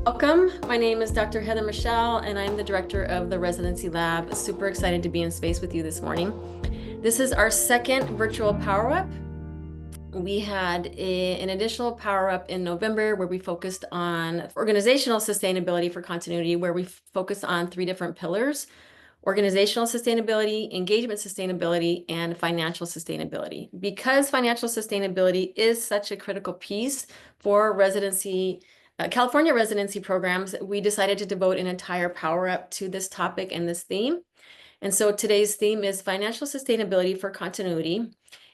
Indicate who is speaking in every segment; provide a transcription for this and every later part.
Speaker 1: Welcome. My name is Dr. Heather Michelle, and I'm the director of the Residency Lab. Super excited to be in space with you this morning. This is our second virtual Power Up. We had an additional Power Up in November where we focused on organizational sustainability for continuity, where we focused on 3 different pillars: organizational sustainability, engagement sustainability, and financial sustainability. Because financial sustainability is such a critical piece for California residency programs, we decided to devote an entire Power Up to this topic and this theme. And so today's theme is financial sustainability for continuity.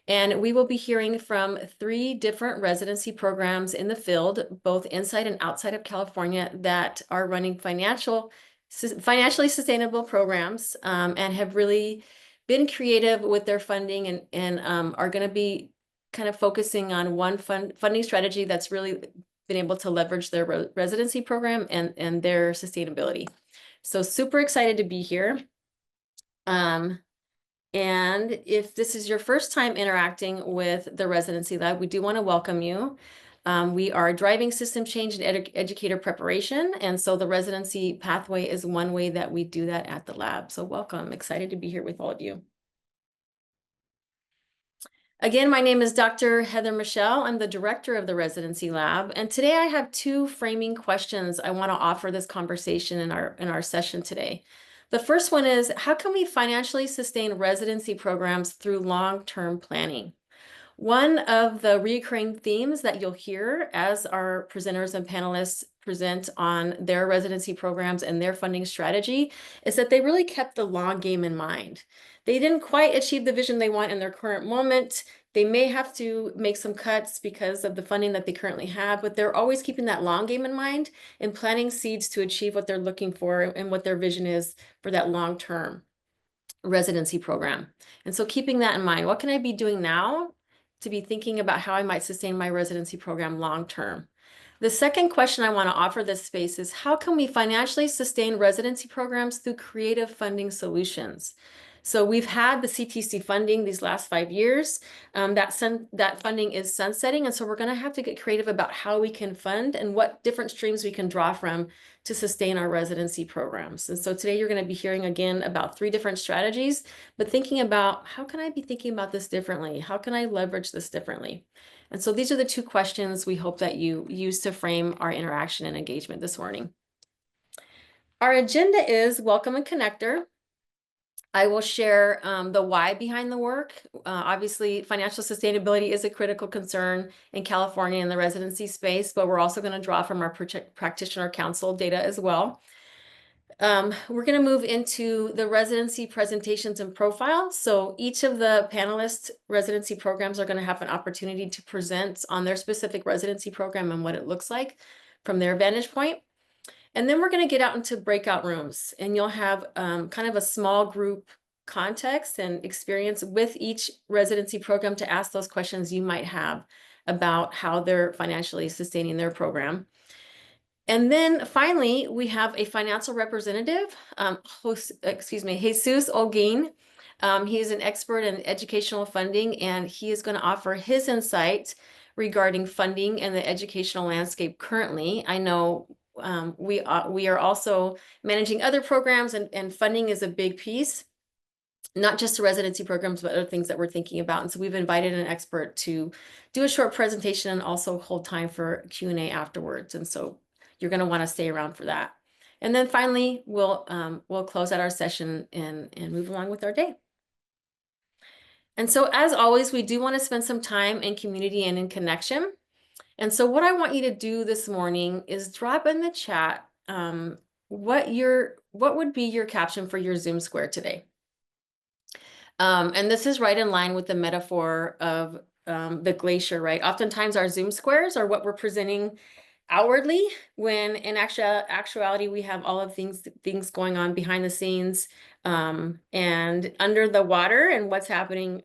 Speaker 1: And we will be hearing from 3 different residency programs in the field, both inside and outside of California, that are running financially sustainable programs and have really been creative with their funding and are going to be kind of focusing on one funding strategy that's really been able to leverage their residency program and their sustainability. So super excited to be here. And if this is your first time interacting with the Residency Lab, we do want to welcome you. We are driving system change and educator preparation. And so the residency pathway is one way that we do that at the lab. So welcome, excited to be here with all of you. Again, my name is Dr. Heather Michelle. I'm the director of the Residency Lab. And today I have 2 framing questions I want to offer this conversation in our session today. The first one is, how can we financially sustain residency programs through long-term planning? One of the recurring themes that you'll hear as our presenters and panelists present on their residency programs and their funding strategy is that they really kept the long game in mind. They didn't quite achieve the vision they want in their current moment. They may have to make some cuts because of the funding that they currently have, but they're always keeping that long game in mind and planting seeds to achieve what they're looking for and what their vision is for that long-term residency program. And so keeping that in mind, what can I be doing now to be thinking about how I might sustain my residency program long-term? The second question I want to offer this space is, how can we financially sustain residency programs through creative funding solutions? So we've had the CTC funding these last 5 years. That funding is sunsetting, and so we're going to have to get creative about how we can fund and what different streams we can draw from to sustain our residency programs. And so today you're going to be hearing again about 3 different strategies, but thinking about, how can I be thinking about this differently? How can I leverage this differently? And so these are the 2 questions we hope that you use to frame our interaction and engagement this morning. Our agenda is welcome and connector. I will share the why behind the work. Obviously, financial sustainability is a critical concern in California in the residency space, but we're also going to draw from our practitioner council data as well. We're going to move into the residency presentations and profiles. So each of the panelist residency programs are going to have an opportunity to present on their specific residency program and what it looks like from their vantage point. And then we're going to get out into breakout rooms, and you'll have kind of a small group context and experience with each residency program to ask those questions you might have about how they're financially sustaining their program. And then finally, we have a financial representative, Jesus Holguin. He is an expert in educational funding, and he is going to offer his insight regarding funding and the educational landscape currently. I know we are also managing other programs, and funding is a big piece, not just the residency programs, but other things that we're thinking about. And so we've invited an expert to do a short presentation and also hold time for Q&A afterwards. And so you're going to want to stay around for that. And then finally, we'll close out our session and move along with our day. And so as always, we do want to spend some time in community and in connection. And so what I want you to do this morning is drop in the chat what would be your caption for your Zoom square today. And this is right in line with the metaphor of the glacier, right? Oftentimes our Zoom squares are what we're presenting outwardly, when in actuality we have all of things going on behind the scenes and under the water, and what's happening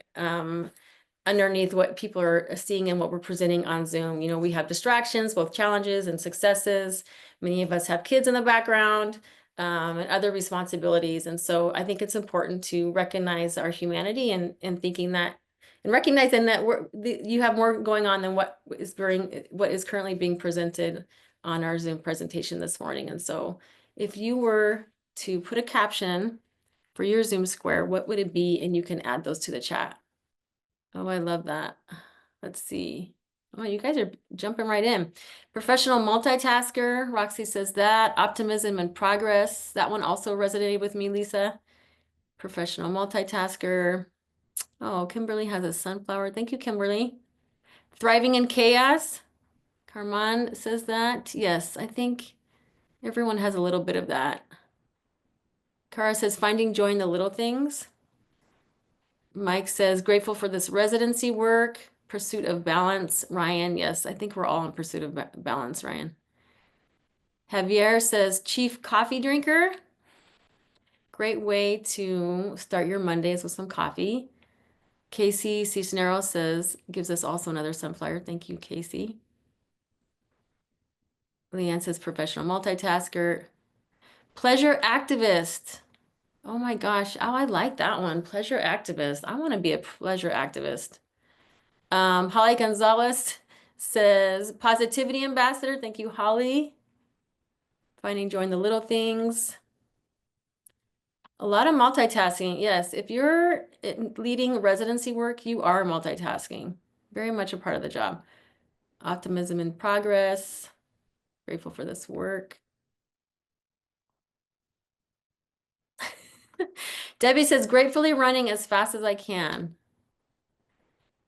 Speaker 1: underneath what people are seeing and what we're presenting on Zoom. You know, we have distractions, both challenges and successes. Many of us have kids in the background and other responsibilities. And so I think it's important to recognize our humanity and thinking that, and recognizing that you have more going on than what is currently being presented on our Zoom presentation this morning. And so if you were to put a caption for your Zoom square, what would it be? And you can add those to the chat. Oh, I love that. Let's see. Oh, you guys are jumping right in. Professional multitasker, Roxy says that. Optimism and progress. That one also resonated with me, Lisa. Professional multitasker. Oh, Kimberly has a sunflower. Thank you, Kimberly. Thriving in chaos. Carmen says that. Yes, I think everyone has a little bit of that. Kara says finding joy in the little things. Mike says grateful for this residency work. Pursuit of balance. Ryan, yes, I think we're all in pursuit of balance, Ryan. Javier says chief coffee drinker. Great way to start your Mondays with some coffee. Casey Cisneros says, gives us also another sunflower. Thank you, Casey. Leanne says professional multitasker. Pleasure activist. Oh my gosh. Oh, I like that one. Pleasure activist. I want to be a pleasure activist. Holly Gonzalez says positivity ambassador. Thank you, Holly. Finding joy in the little things. A lot of multitasking. Yes, if you're leading residency work, you are multitasking. Very much a part of the job. Optimism in progress. Grateful for this work. Debbie says, gratefully running as fast as I can.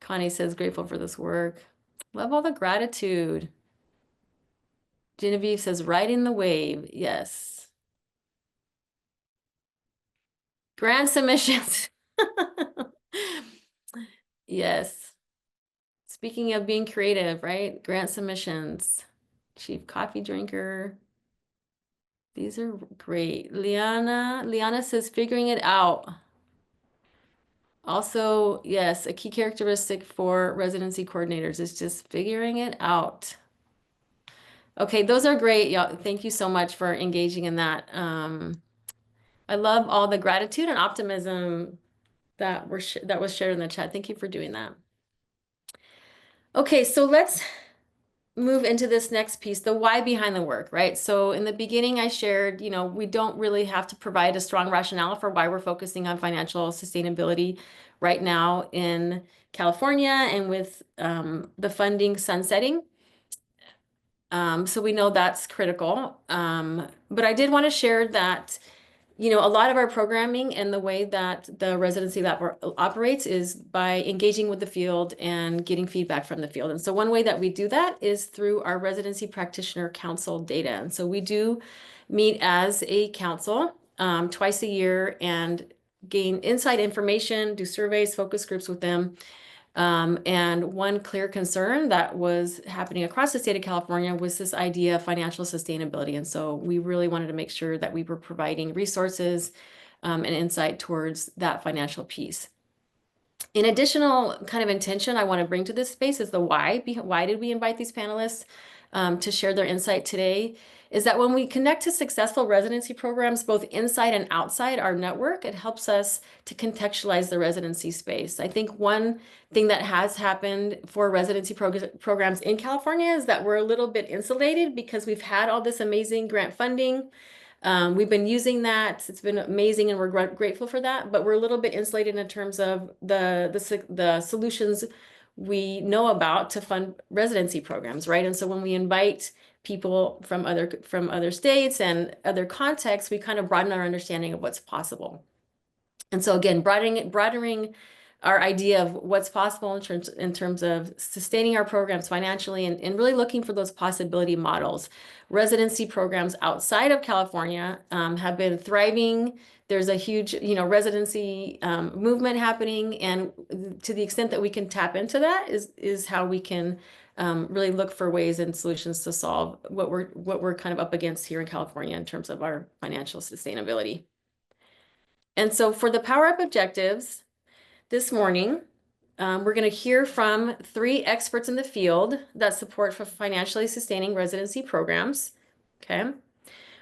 Speaker 1: Connie says, grateful for this work. Love all the gratitude. Genevieve says, riding the wave. Yes. Grant submissions. Yes. Speaking of being creative, right? Grant submissions. Chief coffee drinker. These are great. Liana says, figuring it out. Also, yes, a key characteristic for residency coordinators is just figuring it out. Okay, those are great, y'all. Thank you so much for engaging in that. I love all the gratitude and optimism that was shared in the chat. Thank you for doing that. Okay, so let's move into this next piece, the why behind the work, right? So in the beginning, I shared, we don't really have to provide a strong rationale for why we're focusing on financial sustainability right now in California and with the funding sunsetting. So we know that's critical. But I did want to share that a lot of our programming and the way that the residency lab operates is by engaging with the field and getting feedback from the field. And so one way that we do that is through our residency practitioner council data. And so we do meet as a council twice a year and gain inside information, do surveys, focus groups with them. And one clear concern that was happening across the state of California was this idea of financial sustainability. And so we really wanted to make sure that we were providing resources and insight towards that financial piece. An additional kind of intention I want to bring to this space is the why. Why did we invite these panelists to share their insight today? Is that when we connect to successful residency programs, both inside and outside our network, it helps us to contextualize the residency space. I think one thing that has happened for residency programs in California is that we're a little bit insulated because we've had all this amazing grant funding. We've been using that. It's been amazing and we're grateful for that, but we're a little bit insulated in terms of the solutions we know about to fund residency programs, right? And so when we invite people from other states and other contexts, we kind of broaden our understanding of what's possible. And so again, broadening our idea of what's possible in terms of sustaining our programs financially and really looking for those possibility models. Residency programs outside of California have been thriving. There's a huge, residency movement happening, and to the extent that we can tap into that is how we can really look for ways and solutions to solve what we're kind of up against here in California in terms of our financial sustainability. And so for the Power Up objectives this morning, we're going to hear from 3 experts in the field that support for financially sustaining residency programs. Okay.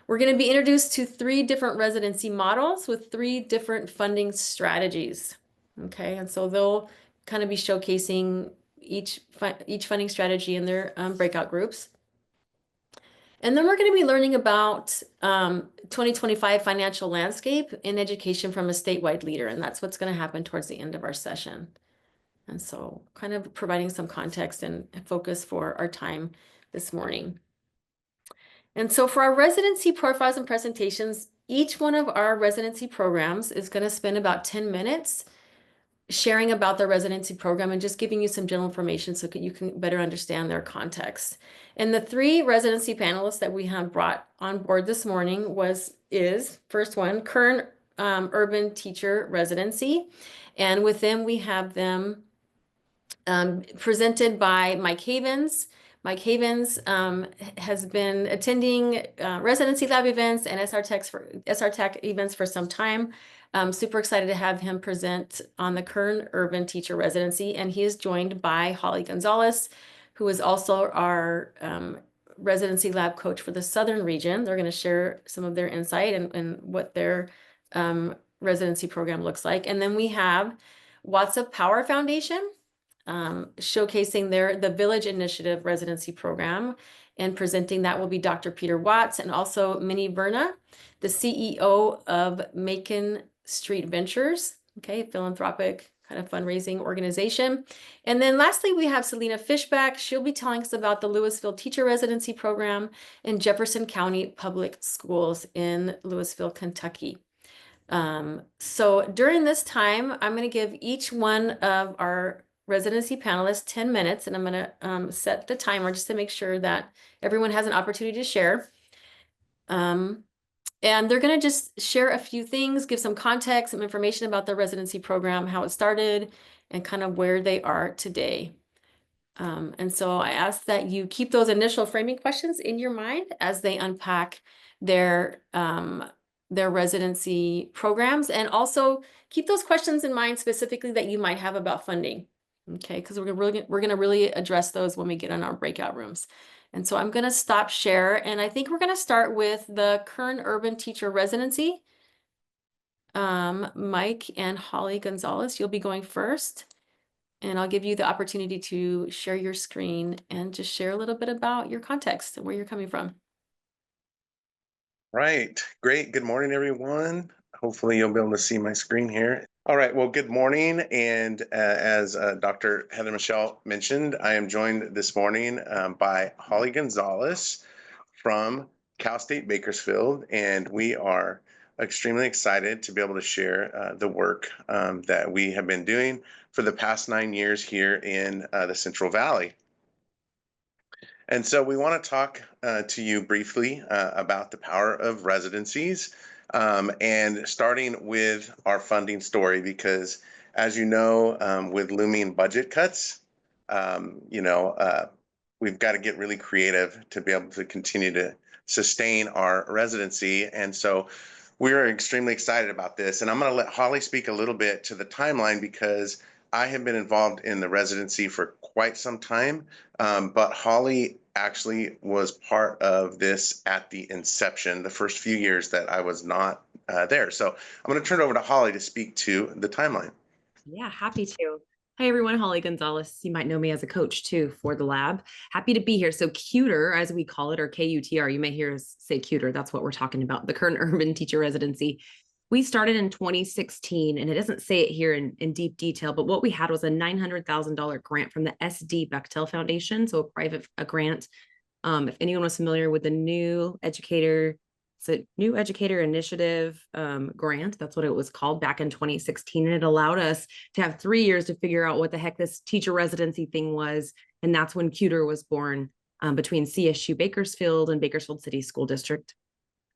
Speaker 1: We're going to be introduced to 3 different residency models with 3 different funding strategies. Okay. And so they'll kind of be showcasing each funding strategy in their breakout groups. And then we're going to be learning about 2025 financial landscape in education from a statewide leader. And that's what's going to happen towards the end of our session. And so kind of providing some context and focus for our time this morning. And so for our residency profiles and presentations, each one of our residency programs is going to spend about 10 minutes sharing about their residency program and just giving you some general information so you can better understand their context. And the 3 residency panelists that we have brought on board this morning is first one, Kern Urban Teacher Residency. And with them, we have them presented by Mike Havens. Mike Havens has been attending residency lab events and SR Tech events for some time. I'm super excited to have him present on the Kern Urban Teacher Residency, and he is joined by Holly Gonzalez, who is also our residency lab coach for the Southern region. They're going to share some of their insight and what their residency program looks like. And then we have Watts of Power Foundation, showcasing the Village Initiative residency program, and presenting that will be Dr. Peter Watts and also Minnie Verna, the CEO of Macon Street Ventures, okay, philanthropic kind of fundraising organization. And then lastly, we have Selena Fishback. She'll be telling us about the Louisville Teacher Residency program in Jefferson County Public Schools in Louisville, Kentucky. So during this time, I'm going to give each one of our residency panelists 10 minutes, and I'm going to set the timer just to make sure that everyone has an opportunity to share. And they're going to just share a few things, give some context, some information about their residency program, how it started, and kind of where they are today. And so I ask that you keep those initial framing questions in your mind as they unpack their residency programs, and also keep those questions in mind specifically that you might have about funding. Okay, because we're going to really address those when we get in our breakout rooms. And so I'm going to stop share, and I think we're going to start with the Kern Urban Teacher Residency. Mike and Holly Gonzalez, you'll be going first, and I'll give you the opportunity to share your screen and just share a little bit about your context and where you're coming from.
Speaker 2: Right, great. Good morning, everyone. Hopefully you'll be able to see my screen here. All right, well, good morning. And as Dr. Heather Michelle mentioned, I am joined this morning by Holly Gonzalez from Cal State Bakersfield, and we are extremely excited to be able to share the work that we have been doing for the past 9 years here in the Central Valley. And so we want to talk to you briefly about the power of residencies, and starting with our funding story, because as you know, with looming budget cuts, we've got to get really creative to be able to continue to sustain our residency. And so we are extremely excited about this. And I'm going to let Holly speak a little bit to the timeline, because I have been involved in the residency for quite some time, but Holly actually was part of this at the inception, the first few years that I was not there. So I'm going to turn it over to Holly to speak to the timeline.
Speaker 3: Yeah, happy to. Hi, everyone. Holly Gonzalez. You might know me as a coach, too, for the lab. Happy to be here. So KUTR, as we call it, or KUTR, you may hear us say KUTR. That's what we're talking about, the Kern Urban Teacher Residency. We started in 2016, and it doesn't say it here in deep detail, but what we had was a $900,000 grant from the SD Bechtel Foundation, so a grant. If anyone was familiar with the New Educator Initiative grant, that's what it was called back in 2016, and it allowed us to have 3 years to figure out what the heck this teacher residency thing was, and that's when KUTR was born, between CSU Bakersfield and Bakersfield City School District.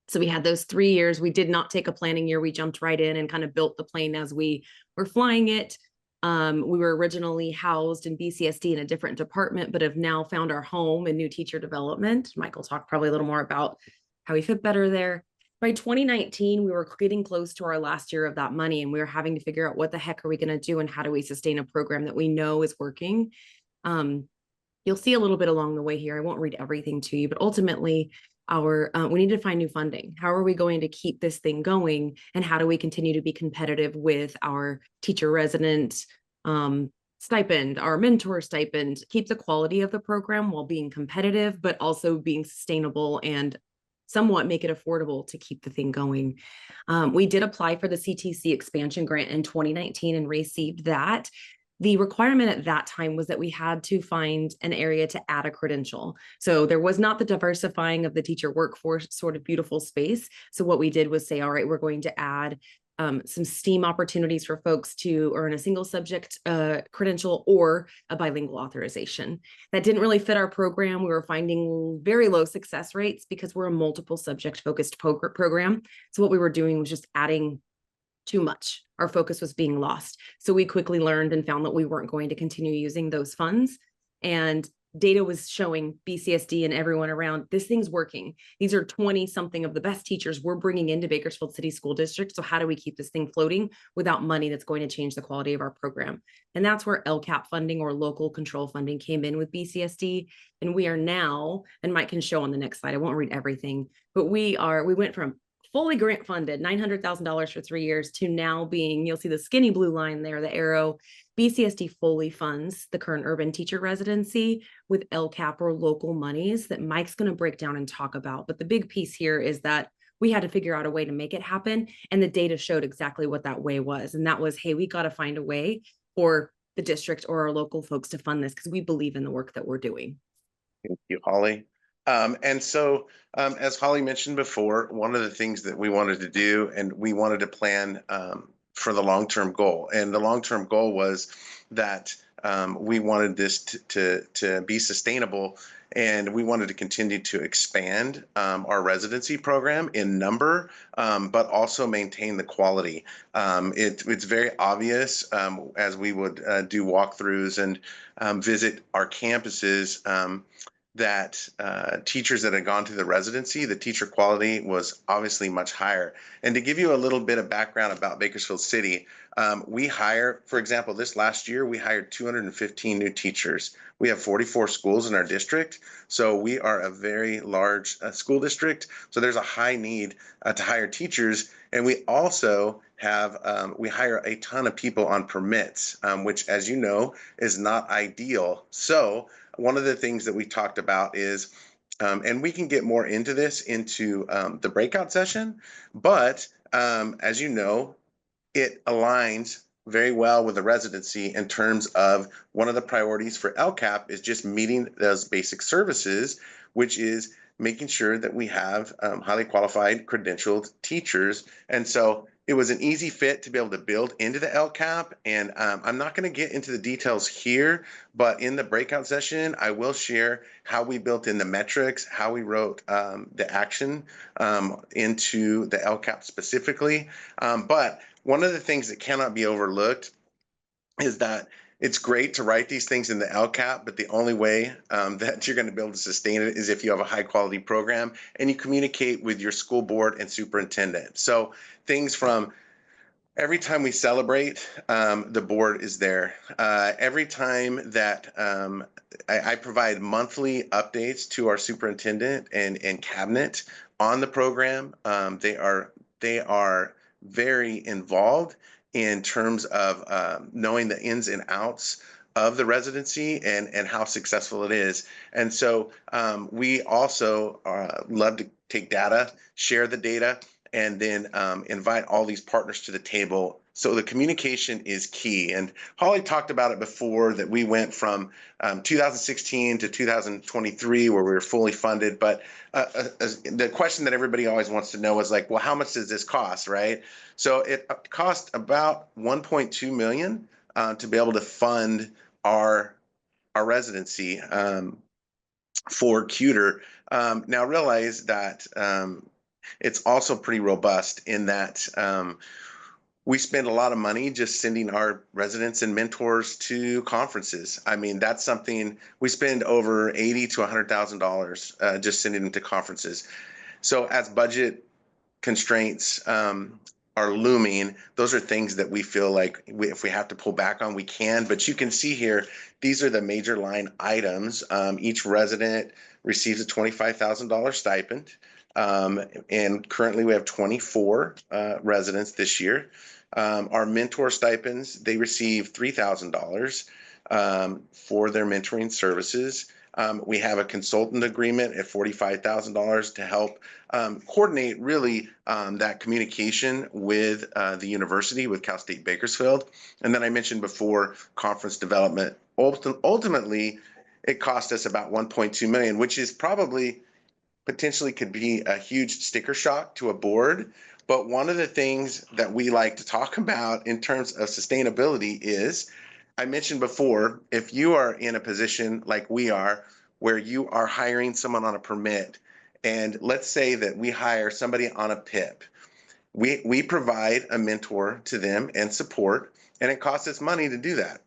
Speaker 3: So we had those 3 years. We did not take a planning year. We jumped right in and kind of built the plane as we were flying it. We were originally housed in BCSD in a different department, but have now found our home in new teacher development. Michael talked probably a little more about how we fit better there. By 2019, we were getting close to our last year of that money, and we were having to figure out what the heck are we going to do and how do we sustain a program that we know is working. You'll see a little bit along the way here. I won't read everything to you, but ultimately, we need to find new funding. How are we going to keep this thing going, and how do we continue to be competitive with our teacher resident stipend, our mentor stipend, keep the quality of the program while being competitive, but also being sustainable and somewhat make it affordable to keep the thing going. We did apply for the CTC expansion grant in 2019 and received that. The requirement at that time was that we had to find an area to add a credential. So there was not the diversifying of the teacher workforce sort of beautiful space. So what we did was say, all right, we're going to add some STEAM opportunities for folks to earn a single subject credential or a bilingual authorization. That didn't really fit our program. We were finding very low success rates because we're a multiple subject focused program. So what we were doing was just adding too much. Our focus was being lost. So we quickly learned and found that we weren't going to continue using those funds. And data was showing BCSD and everyone around, this thing's working. These are 20 something of the best teachers we're bringing into Bakersfield City School District. So how do we keep this thing floating without money that's going to change the quality of our program? And that's where LCAP funding or local control funding came in with BCSD. And we are now, and Mike can show on the next slide, I won't read everything, but we went from fully grant funded, $900,000 for 3 years to now being, you'll see the skinny blue line there, the arrow, BCSD fully funds the Kern Urban Teacher Residency with LCAP or local monies that Mike's going to break down and talk about. But the big piece here is that we had to figure out a way to make it happen. And the data showed exactly what that way was. And that was, hey, we got to find a way for the district or our local folks to fund this because we believe in the work that we're doing.
Speaker 2: Thank you, Holly. As Holly mentioned before, one of the things that we wanted to do, and we wanted to plan for the long-term goal. And the long-term goal was that we wanted this to be sustainable, and we wanted to continue to expand our residency program in number, but also maintain the quality. It's very obvious as we would do walkthroughs and visit our campuses that teachers that had gone to the residency, the teacher quality was obviously much higher. And to give you a little bit of background about Bakersfield City, we hire, for example, this last year, we hired 215 new teachers. We have 44 schools in our district, so we are a very large school district. So there's a high need to hire teachers. And we also have, we hire a ton of people on permits, which, as you know, is not ideal. So one of the things that we talked about is, and we can get more into this into the breakout session, but as you know, it aligns very well with the residency in terms of one of the priorities for LCAP is just meeting those basic services, which is making sure that we have highly qualified, credentialed teachers. And so it was an easy fit to be able to build into the LCAP. And I'm not going to get into the details here, but in the breakout session, I will share how we built in the metrics, how we wrote the action into the LCAP specifically. But one of the things that cannot be overlooked is that it's great to write these things in the LCAP, but the only way that you're going to be able to sustain it is if you have a high quality program and you communicate with your school board and superintendent. So things from every time we celebrate, the board is there. Every time that I provide monthly updates to our superintendent and cabinet on the program, they are very involved in terms of knowing the ins and outs of the residency and how successful it is. And so we also love to take data, share the data, and then invite all these partners to the table. So the communication is key. And Holly talked about it before that we went from 2016 to 2023 where we were fully funded. But the question that everybody always wants to know is like, well, how much does this cost, right? So it cost about $1.2 million to be able to fund our residency for KUTR. Now realize that it's also pretty robust in that we spend a lot of money just sending our residents and mentors to conferences. I mean, that's something we spend over $80,000 to $100,000 just sending them to conferences. So as budget constraints are looming, those are things that we feel like if we have to pull back on, we can. But you can see here, these are the major line items. Each resident receives a $25,000 stipend. And currently we have 24 residents this year. Our mentor stipends, they receive $3,000. for their mentoring services. We have a consultant agreement at $45,000 to help coordinate really that communication with the university, with Cal State Bakersfield. And then I mentioned before, conference development. Ultimately, it cost us about $1.2 million, which is probably potentially could be a huge sticker shock to a board. But one of the things that we like to talk about in terms of sustainability is, I mentioned before, if you are in a position like we are, where you are hiring someone on a permit, and let's say that we hire somebody on a PIP, we provide a mentor to them and support, and it costs us money to do that.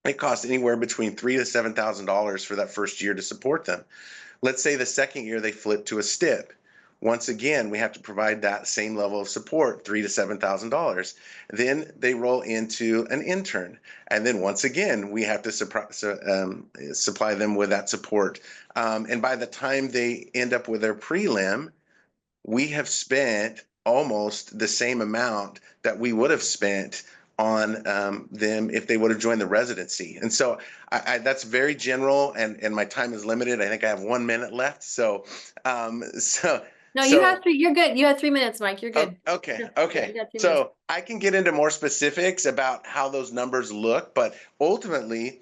Speaker 2: It costs anywhere between $3,000 to $7,000 for that first year to support them. Let's say the second year they flip to a STIP. Once again, we have to provide that same level of support, $3,000 to $7,000. Then they roll into an intern, and then once again we have to supply them with that support. And by the time they end up with their prelim, we have spent almost the same amount that we would have spent on them if they would have joined the residency. And so that's very general, and my time is limited. I think I have 1 minute left. So,
Speaker 1: No, you have three. You're good. You had 3 minutes, Mike. You're good.
Speaker 2: Okay.
Speaker 1: Yeah,
Speaker 2: Okay.
Speaker 1: you got 3 minutes.
Speaker 2: So I can get into more specifics about how those numbers look, but ultimately,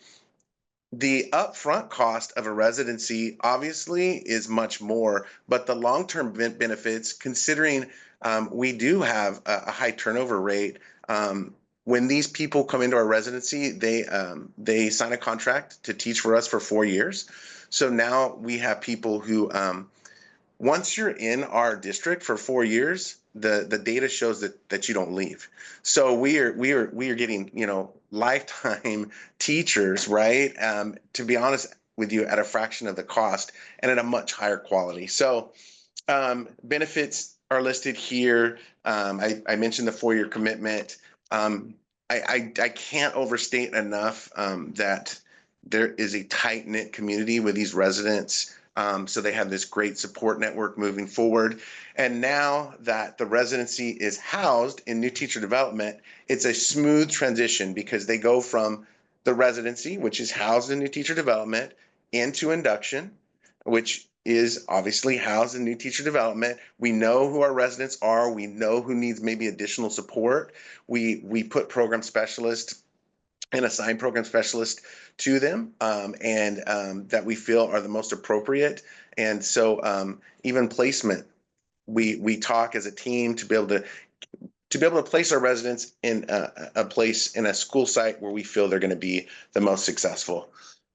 Speaker 2: the upfront cost of a residency obviously is much more, but the long-term benefits, considering we do have a high turnover rate, when these people come into our residency, they sign a contract to teach for us for 4 years. So now we have people who, once you're in our district for 4 years, the data shows that you don't leave. So we are getting, lifetime teachers, right? To be honest with you, at a fraction of the cost and at a much higher quality. So benefits are listed here. I mentioned the 4-year commitment. I can't overstate enough that there is a tight-knit community with these residents. So they have this great support network moving forward. And now that the residency is housed in new teacher development, it's a smooth transition because they go from the residency, which is housed in new teacher development, into induction, which is obviously housed in new teacher development. We know who our residents are. We know who needs maybe additional support. We put program specialists and assign program specialists to them, and that we feel are the most appropriate. And so even placement, we talk as a team to be able to place our residents in a place in a school site where we feel they're going to be the most successful.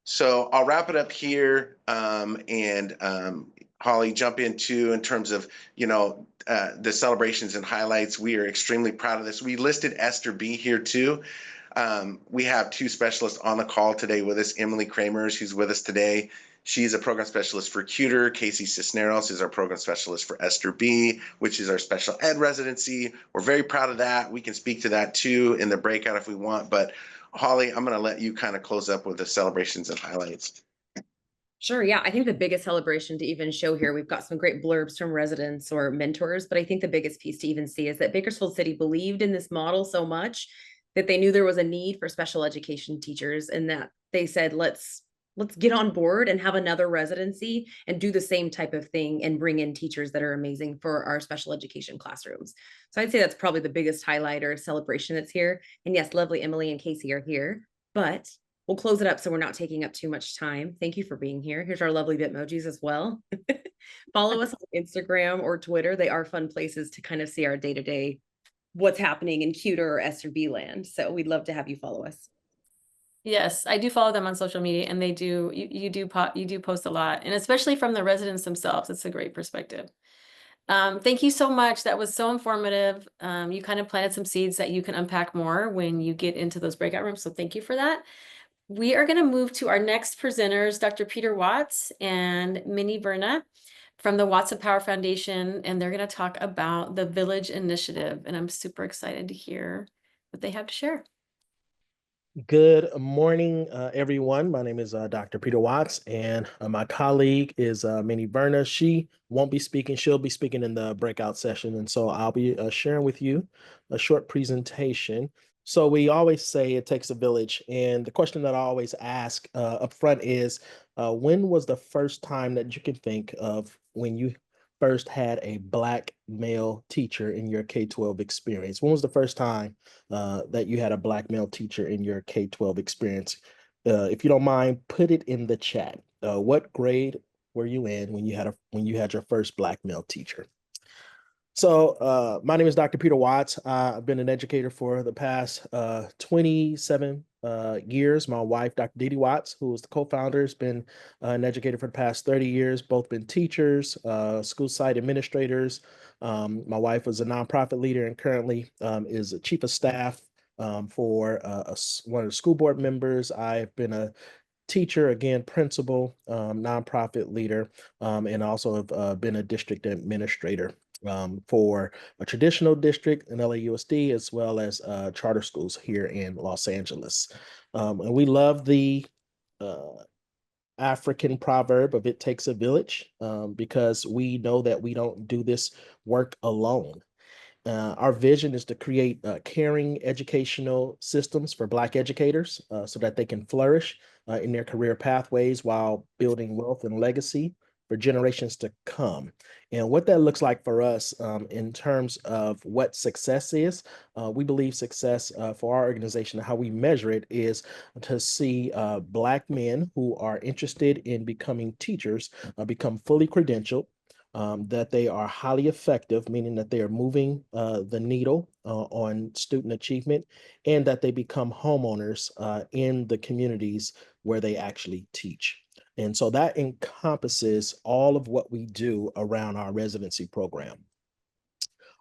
Speaker 2: So I'll wrap it up here, and Holly, jump in terms of the celebrations and highlights. We are extremely proud of this. We listed Esther B here too. We have 2 specialists on the call today with us. Emily Kramers, who's with us today. She's a program specialist for KUTR. Casey Cisneros is our program specialist for Esther B, which is our special ed residency. We're very proud of that. We can speak to that too in the breakout if we want. But Holly, I'm going to let you kind of close up with the celebrations and highlights.
Speaker 3: Sure. Yeah. I think the biggest celebration to even show here, we've got some great blurbs from residents or mentors, but I think the biggest piece to even see is that Bakersfield City believed in this model so much that they knew there was a need for special education teachers, and that they said, let's get on board and have another residency and do the same type of thing and bring in teachers that are amazing for our special education classrooms. So I'd say that's probably the biggest highlight or celebration that's here. And yes, lovely Emily and Casey are here, but we'll close it up so we're not taking up too much time. Thank you for being here. Here's our lovely Bitmojis as well. Follow us on Instagram or Twitter. They are fun places to kind of see our day-to-day what's happening in KUTR or SRB land. So we'd love to have you follow us.
Speaker 1: Yes, I do follow them on social media, and they do. You do post a lot, and especially from the residents themselves. It's a great perspective. Thank you so much. That was so informative. You kind of planted some seeds that you can unpack more when you get into those breakout rooms. So thank you for that. We are going to move to our next presenters, Dr. Peter Watts and Minnie Verna from the Watts of Power Foundation, and they're going to talk about the Village Initiative. And I'm super excited to hear what they have to share.
Speaker 4: Good morning, everyone. My name is Dr. Peter Watts, and my colleague is Minnie Verna. She won't be speaking. She'll be speaking in the breakout session. And so I'll be sharing with you a short presentation. So we always say it takes a village. And the question that I always ask up front is, when was the first time that you can think of when you first had a Black male teacher in your K-12 experience? When was the first time that you had a Black male teacher in your K-12 experience? If you don't mind, put it in the chat. What grade were you in when you had your first Black male teacher? So my name is Dr. Peter Watts. I've been an educator for the past 27 years. My wife, Dr. Dee Dee Watts, who is the co-founder, has been an educator for the past 30 years, both been teachers, school site administrators. My wife was a nonprofit leader and currently is a chief of staff for one of the school board members. I've been a teacher, again, principal, nonprofit leader, and also have been a district administrator for a traditional district in LAUSD, as well as charter schools here in Los Angeles. And we love the uh, African proverb of it takes a village, because we know that we don't do this work alone. Our vision is to create caring educational systems for Black educators so that they can flourish in their career pathways while building wealth and legacy for generations to come. And what that looks like for us in terms of what success is, we believe success for our organization and how we measure it is to see Black men who are interested in becoming teachers become fully credentialed, that they are highly effective, meaning that they are moving the needle on student achievement, and that they become homeowners in the communities where they actually teach. And so that encompasses all of what we do around our residency program.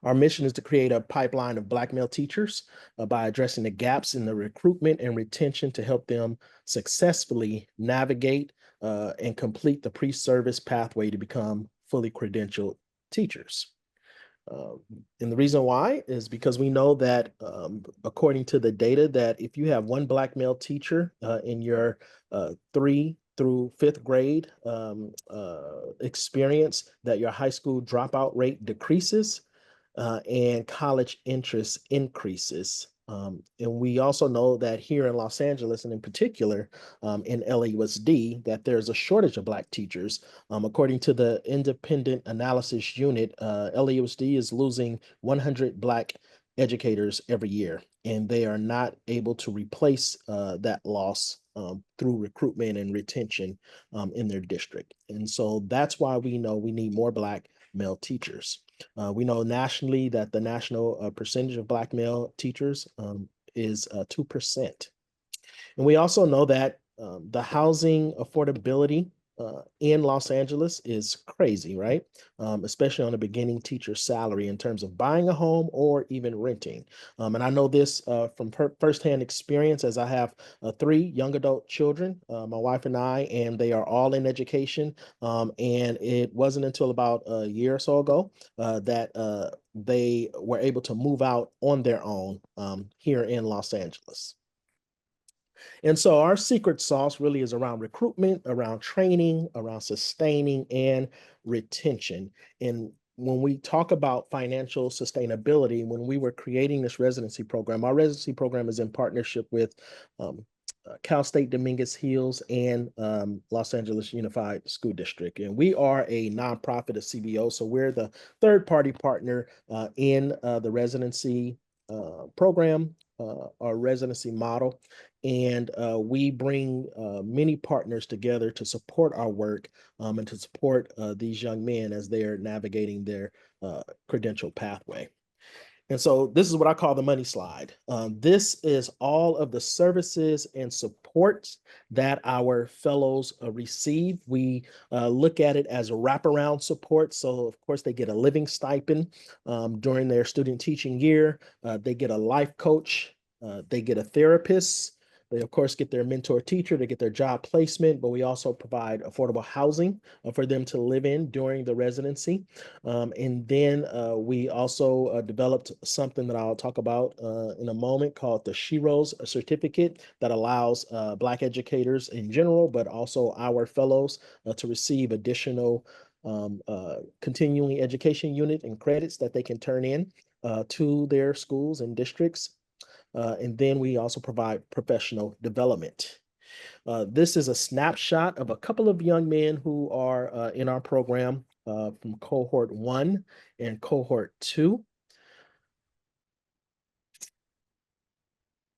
Speaker 4: Our mission is to create a pipeline of Black male teachers by addressing the gaps in the recruitment and retention to help them successfully navigate and complete the pre-service pathway to become fully credentialed teachers. And the reason why is because we know that according to the data, that if you have one Black male teacher in your 3 through 5th grade experience, that your high school dropout rate decreases and college interest increases. And we also know that here in Los Angeles, and in particular in LAUSD, that there's a shortage of Black teachers. According to the Independent Analysis Unit, LAUSD is losing 100 Black educators every year, and they are not able to replace that loss through recruitment and retention in their district. And so that's why we know we need more Black male teachers. We know nationally that the national percentage of Black male teachers is 2%. And we also know that the housing affordability in Los Angeles is crazy, right? Especially on a beginning teacher salary in terms of buying a home or even renting. And I know this from firsthand experience, as I have 3 young adult children, my wife and I, and they are all in education. And it wasn't until about a year or so ago that they were able to move out on their own here in Los Angeles. And so our secret sauce really is around recruitment, around training, around sustaining, and retention. And when we talk about financial sustainability, when we were creating this residency program, our residency program is in partnership with Cal State Dominguez Hills and Los Angeles Unified School District. And we are a nonprofit, a CBO, so we're the third-party partner in the residency program, our residency model. And we bring many partners together to support our work and to support these young men as they are navigating their credential pathway. And so this is what I call the money slide. This is all of the services and supports that our fellows receive. We look at it as a wraparound support. So of course they get a living stipend during their student teaching year. They get a life coach. They get a therapist. They, of course, get their mentor teacher, they get their job placement, but we also provide affordable housing for them to live in during the residency. And then we also developed something that I'll talk about in a moment called the SHEROES certificate that allows Black educators in general, but also our fellows to receive additional continuing education unit and credits that they can turn in to their schools and districts. And then we also provide professional development. This is a snapshot of a couple of young men who are in our program from cohort 1 and cohort 2.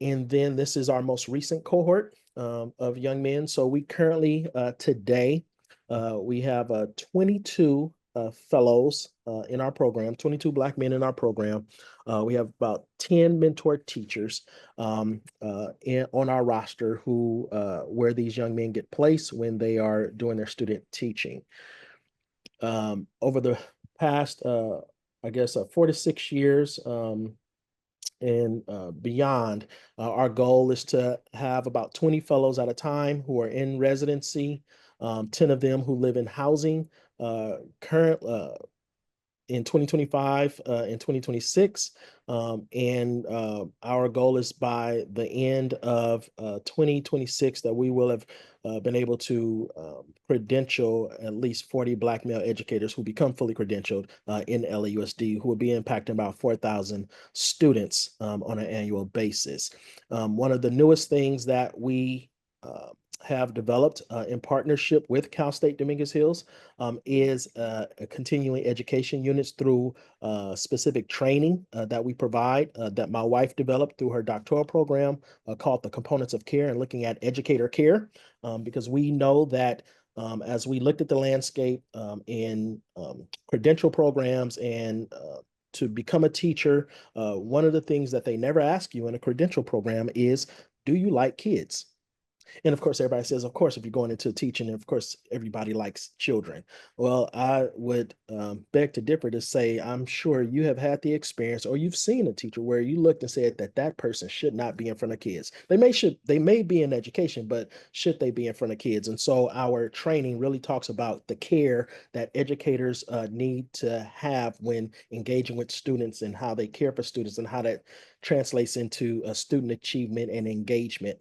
Speaker 4: And then this is our most recent cohort of young men. So we currently, today, we have 22 fellows in our program, 22 Black men in our program. We have about 10 mentor teachers on our roster who where these young men get placed when they are doing their student teaching. Over the past, I guess, 4 to 6 years, and beyond. Our goal is to have about 20 fellows at a time who are in residency, 10 of them who live in housing. Current in 2025 and 2026. And our goal is by the end of 2026 that we will have been able to credential at least 40 Black male educators who become fully credentialed in LAUSD, who will be impacting about 4,000 students on an annual basis. One of the newest things that we have developed in partnership with Cal State Dominguez Hills is a continuing education units through specific training that we provide that my wife developed through her doctoral program called the Components of Care and looking at educator care, because we know that as we looked at the landscape in credential programs and to become a teacher, one of the things that they never ask you in a credential program is, do you like kids? And of course, everybody says, of course, if you're going into teaching, of course, everybody likes children. Well, I would beg to differ to say, I'm sure you have had the experience or you've seen a teacher where you looked and said that that person should not be in front of kids. They may be in education, but should they be in front of kids? And so our training really talks about the care that educators need to have when engaging with students and how they care for students and how that translates into student achievement and engagement.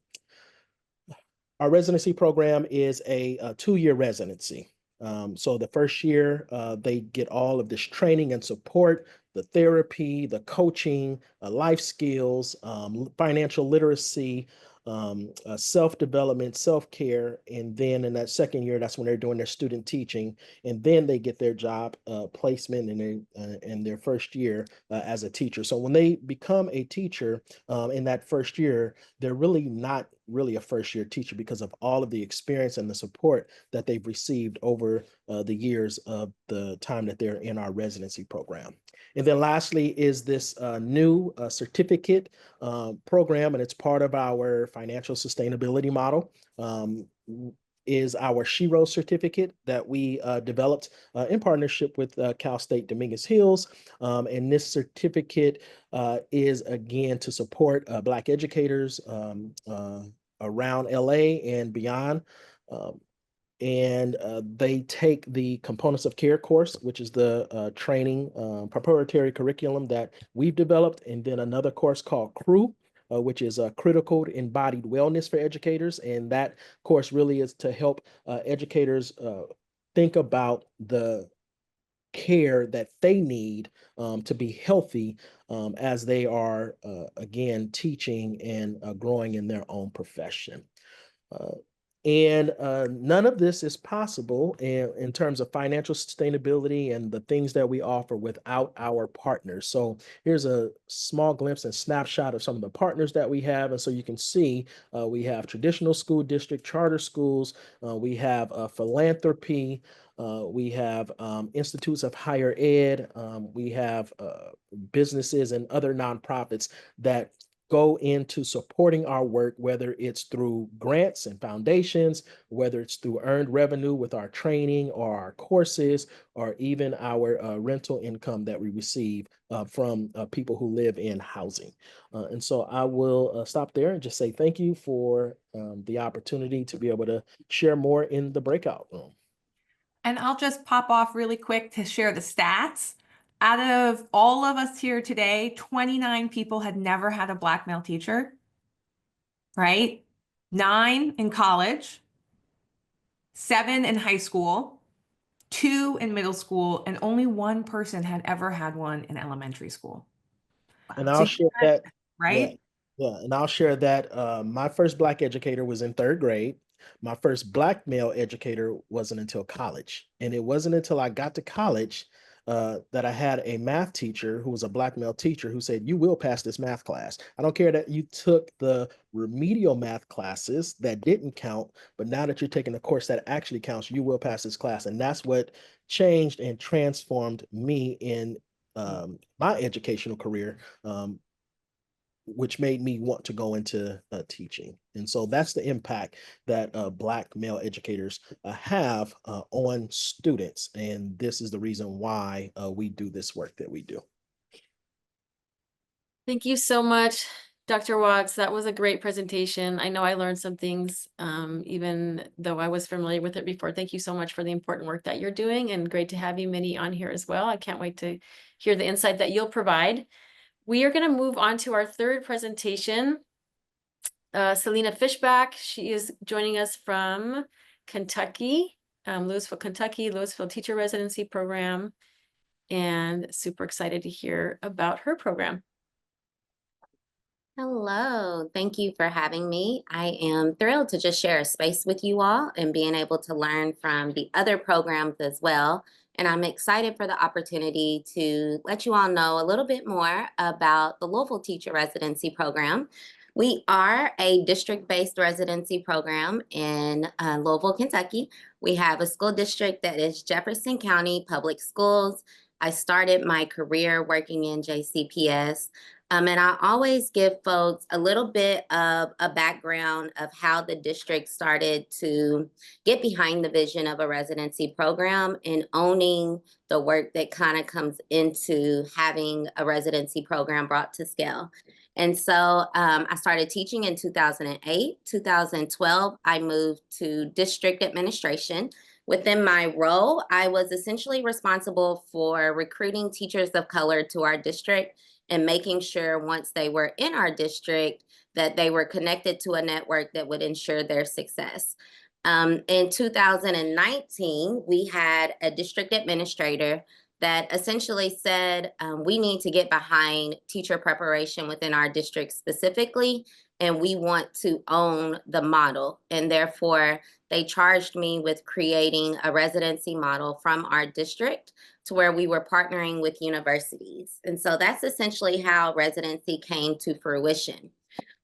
Speaker 4: Our residency program is a 2-year residency. So the first year, they get all of this training and support, the therapy, the coaching, life skills, financial literacy, self-development, self-care. And then in that second year, that's when they're doing their student teaching. And then they get their job placement in their first year as a teacher. So when they become a teacher in that first year, they're really not really a first year teacher because of all of the experience and the support that they've received over the years of the time that they're in our residency program. And then lastly is this new certificate program, and it's part of our financial sustainability model. Is our SHERO certificate that we developed in partnership with Cal State Dominguez Hills. And this certificate is again to support Black educators around LA and beyond. And they take the Components of Care course, which is the training proprietary curriculum that we've developed, and then another course called CREW, which is a critical embodied wellness for educators. And that course really is to help educators think about the care that they need to be healthy as they are, again, teaching and growing in their own profession. And none of this is possible in terms of financial sustainability and the things that we offer without our partners. So here's a small glimpse and snapshot of some of the partners that we have. And so you can see we have traditional school district, charter schools, we have philanthropy, we have institutes of higher ed, we have businesses and other nonprofits that go into supporting our work, whether it's through grants and foundations, whether it's through earned revenue with our training or our courses, or even our rental income that we receive from people who live in housing. And so I will stop there and just say thank you for the opportunity to be able to share more in the breakout room.
Speaker 5: And I'll just pop off really quick to share the stats. Out of all of us here today, 29 people had never had a Black male teacher, right? 9 in college, 7 in high school, 2 in middle school, and only 1 person had ever had one in elementary school.
Speaker 4: And I'll share that,
Speaker 5: right?
Speaker 4: Yeah, and I'll share that my first Black educator was in third grade. My first Black male educator wasn't until college. And it wasn't until I got to college that I had a math teacher who was a Black male teacher who said, "You will pass this math class. I don't care that you took the remedial math classes that didn't count, but now that you're taking a course that actually counts, you will pass this class." And that's what changed and transformed me in my educational career. Which made me want to go into teaching. And so that's the impact that Black male educators have on students. And this is the reason why we do this work that we do.
Speaker 1: Thank you so much, Dr. Watts. That was a great presentation. I know I learned some things, even though I was familiar with it before. Thank you so much for the important work that you're doing, and great to have you, Minnie, on here as well. I can't wait to hear the insight that you'll provide. We are going to move on to our third presentation. Selena Fishback, she is joining us from Kentucky, Louisville, Kentucky, Louisville Teacher Residency program, and super excited to hear about her program.
Speaker 6: Hello, thank you for having me. I am thrilled to just share a space with you all and being able to learn from the other programs as well. And I'm excited for the opportunity to let you all know a little bit more about the Louisville Teacher Residency program. We are a district-based residency program in Louisville, Kentucky. We have a school district that is Jefferson County Public Schools. I started my career working in JCPS. And I always give folks a little bit of a background of how the district started to get behind the vision of a residency program and owning the work that kind of comes into having a residency program brought to scale. And so I started teaching in 2008. 2012, I moved to district administration. Within my role, I was essentially responsible for recruiting teachers of color to our district and making sure once they were in our district that they were connected to a network that would ensure their success. In 2019, we had a district administrator that essentially said, we need to get behind teacher preparation within our district specifically, and we want to own the model. And therefore, they charged me with creating a residency model from our district to where we were partnering with universities. And so that's essentially how residency came to fruition.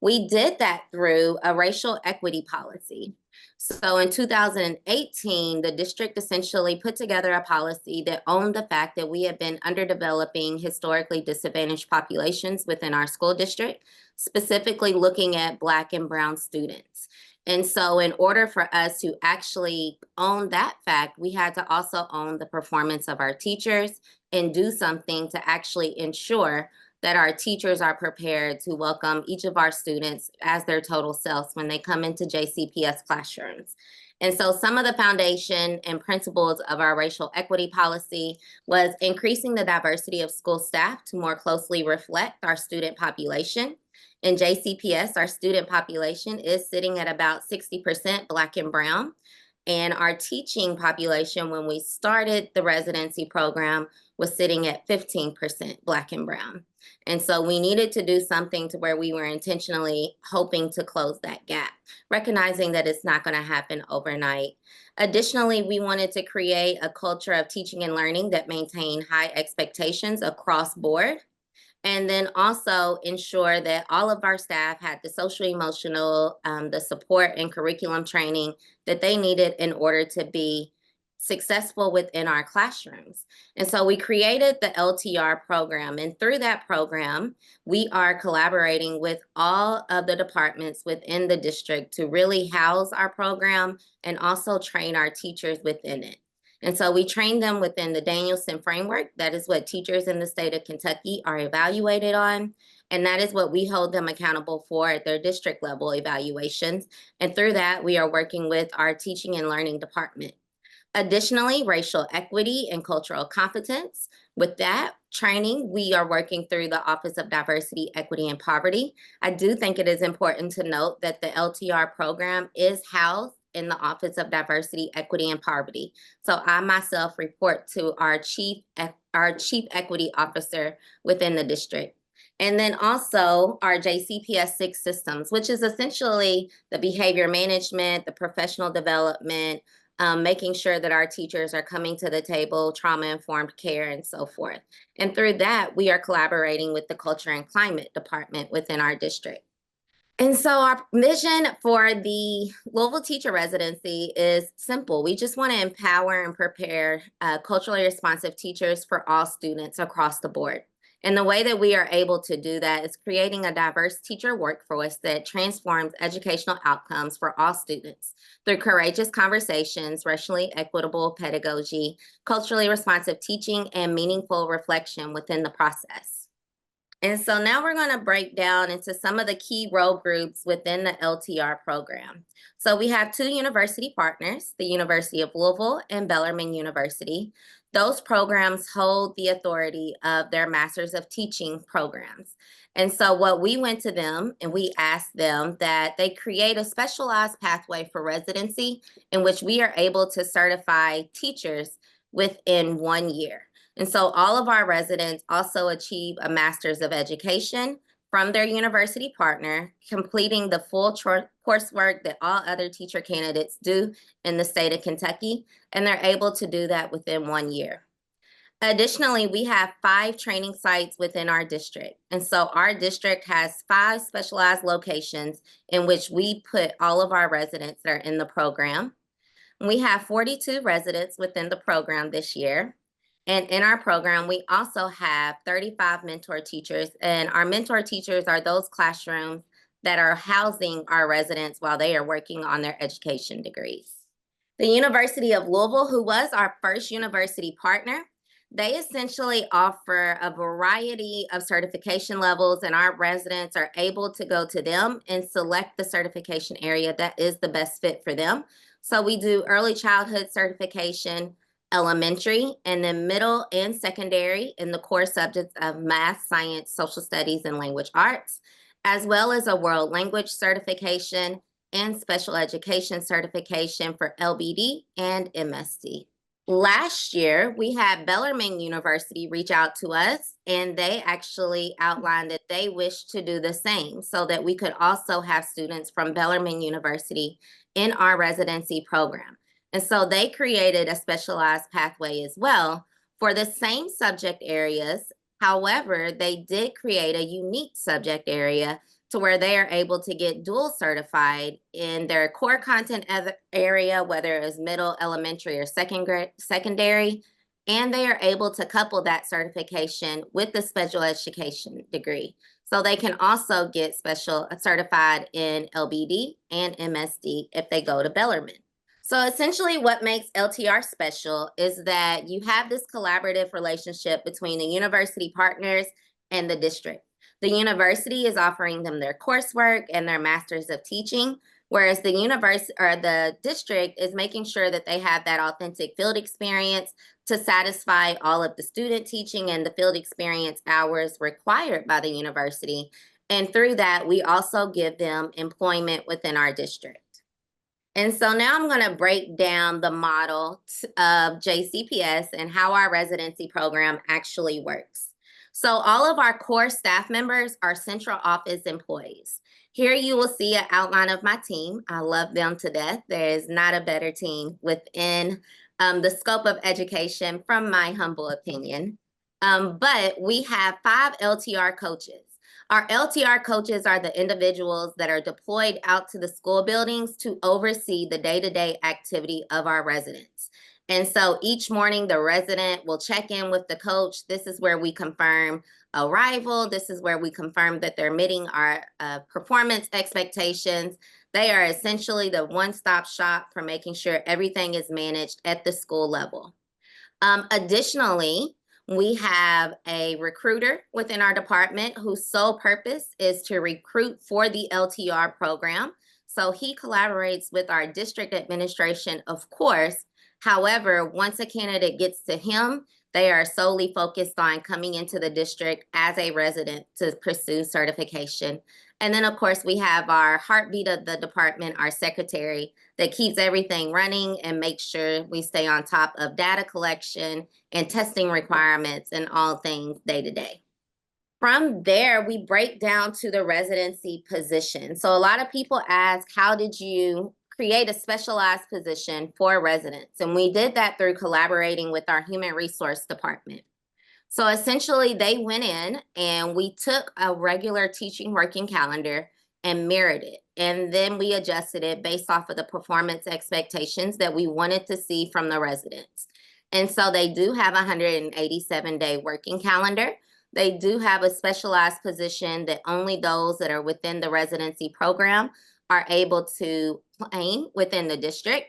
Speaker 6: We did that through a racial equity policy. So in 2018, the district essentially put together a policy that owned the fact that we had been underdeveloping historically disadvantaged populations within our school district, specifically looking at Black and Brown students. And so in order for us to actually own that fact, we had to also own the performance of our teachers and do something to actually ensure that our teachers are prepared to welcome each of our students as their total selves when they come into JCPS classrooms. And so some of the foundation and principles of our racial equity policy was increasing the diversity of school staff to more closely reflect our student population. In JCPS, our student population is sitting at about 60% Black and Brown. And our teaching population, when we started the residency program, was sitting at 15% Black and Brown. And so we needed to do something to where we were intentionally hoping to close that gap, recognizing that it's not going to happen overnight. Additionally, we wanted to create a culture of teaching and learning that maintained high expectations across board. And then also ensure that all of our staff had the social emotional, the support and curriculum training that they needed in order to be successful within our classrooms. And so we created the LTR program. And through that program, we are collaborating with all of the departments within the district to really house our program and also train our teachers within it. And so we train them within the Danielson framework. That is what teachers in the state of Kentucky are evaluated on. And that is what we hold them accountable for at their district level evaluations. And through that, we are working with our teaching and learning department. Additionally, racial equity and cultural competence. With that training, we are working through the Office of Diversity, Equity, and Poverty. I do think it is important to note that the LTR program is housed in the Office of Diversity, Equity, and Poverty. So I myself report to our chief equity officer within the district. And then also our JCPS 6 systems, which is essentially the behavior management, the professional development, making sure that our teachers are coming to the table, trauma-informed care, and so forth. And through that, we are collaborating with the Culture and Climate Department within our district. And so our mission for the Louisville Teacher Residency is simple. We just want to empower and prepare culturally responsive teachers for all students across the board. And the way that we are able to do that is creating a diverse teacher workforce that transforms educational outcomes for all students through courageous conversations, racially equitable pedagogy, culturally responsive teaching, and meaningful reflection within the process. And so now we're going to break down into some of the key role groups within the LTR program. So we have two university partners, the University of Louisville and Bellarmine University. Those programs hold the authority of their Masters of Teaching programs. And so what we went to them and we asked them that they create a specialized pathway for residency in which we are able to certify teachers within 1 year. And so all of our residents also achieve a Master's of Education from their university partner, completing the full coursework that all other teacher candidates do in the state of Kentucky, and they're able to do that within 1 year. Additionally, we have 5 training sites within our district. And so our district has 5 specialized locations in which we put all of our residents that are in the program. We have 42 residents within the program this year. And in our program, we also have 35 mentor teachers. And our mentor teachers are those classrooms that are housing our residents while they are working on their education degrees. The University of Louisville, who was our first university partner, they essentially offer a variety of certification levels, and our residents are able to go to them and select the certification area that is the best fit for them. So we do early childhood certification, elementary, and then middle and secondary in the core subjects of math, science, social studies, and language arts, as well as a world language certification and special education certification for LBD and MSD. Last year, we had Bellarmine University reach out to us, and they actually outlined that they wish to do the same so that we could also have students from Bellarmine University in our residency program. And so they created a specialized pathway as well for the same subject areas. However, they did create a unique subject area to where they are able to get dual certified in their core content area, whether it is middle, elementary, or secondary, and they are able to couple that certification with the special education degree. So they can also get special certified in LBD and MSD if they go to Bellarmine. So essentially what makes LTR special is that you have this collaborative relationship between the university partners and the district. The university is offering them their coursework and their Masters of Teaching, whereas the university or the district is making sure that they have that authentic field experience to satisfy all of the student teaching and the field experience hours required by the university. And through that, we also give them employment within our district. And so now I'm going to break down the model of JCPS and how our residency program actually works. So all of our core staff members are central office employees. Here you will see an outline of my team. I love them to death. There is not a better team within the scope of education, from my humble opinion. But we have 5 LTR coaches. Our LTR coaches are the individuals that are deployed out to the school buildings to oversee the day-to-day activity of our residents. And so each morning the resident will check in with the coach. This is where we confirm arrival. This is where we confirm that they're meeting our performance expectations. They are essentially the one-stop shop for making sure everything is managed at the school level. Additionally, we have a recruiter within our department whose sole purpose is to recruit for the LTR program. So he collaborates with our district administration, of course. However, once a candidate gets to him, they are solely focused on coming into the district as a resident to pursue certification. And then, of course, we have our heartbeat of the department, our secretary, that keeps everything running and makes sure we stay on top of data collection and testing requirements and all things day to day. From there, we break down to the residency position. So a lot of people ask, how did you create a specialized position for residents? And we did that through collaborating with our human resource department. So essentially, they went in and we took a regular teaching working calendar and mirrored it. And then we adjusted it based off of the performance expectations that we wanted to see from the residents. And so they do have a 187-day working calendar. They do have a specialized position that only those that are within the residency program are able to claim within the district.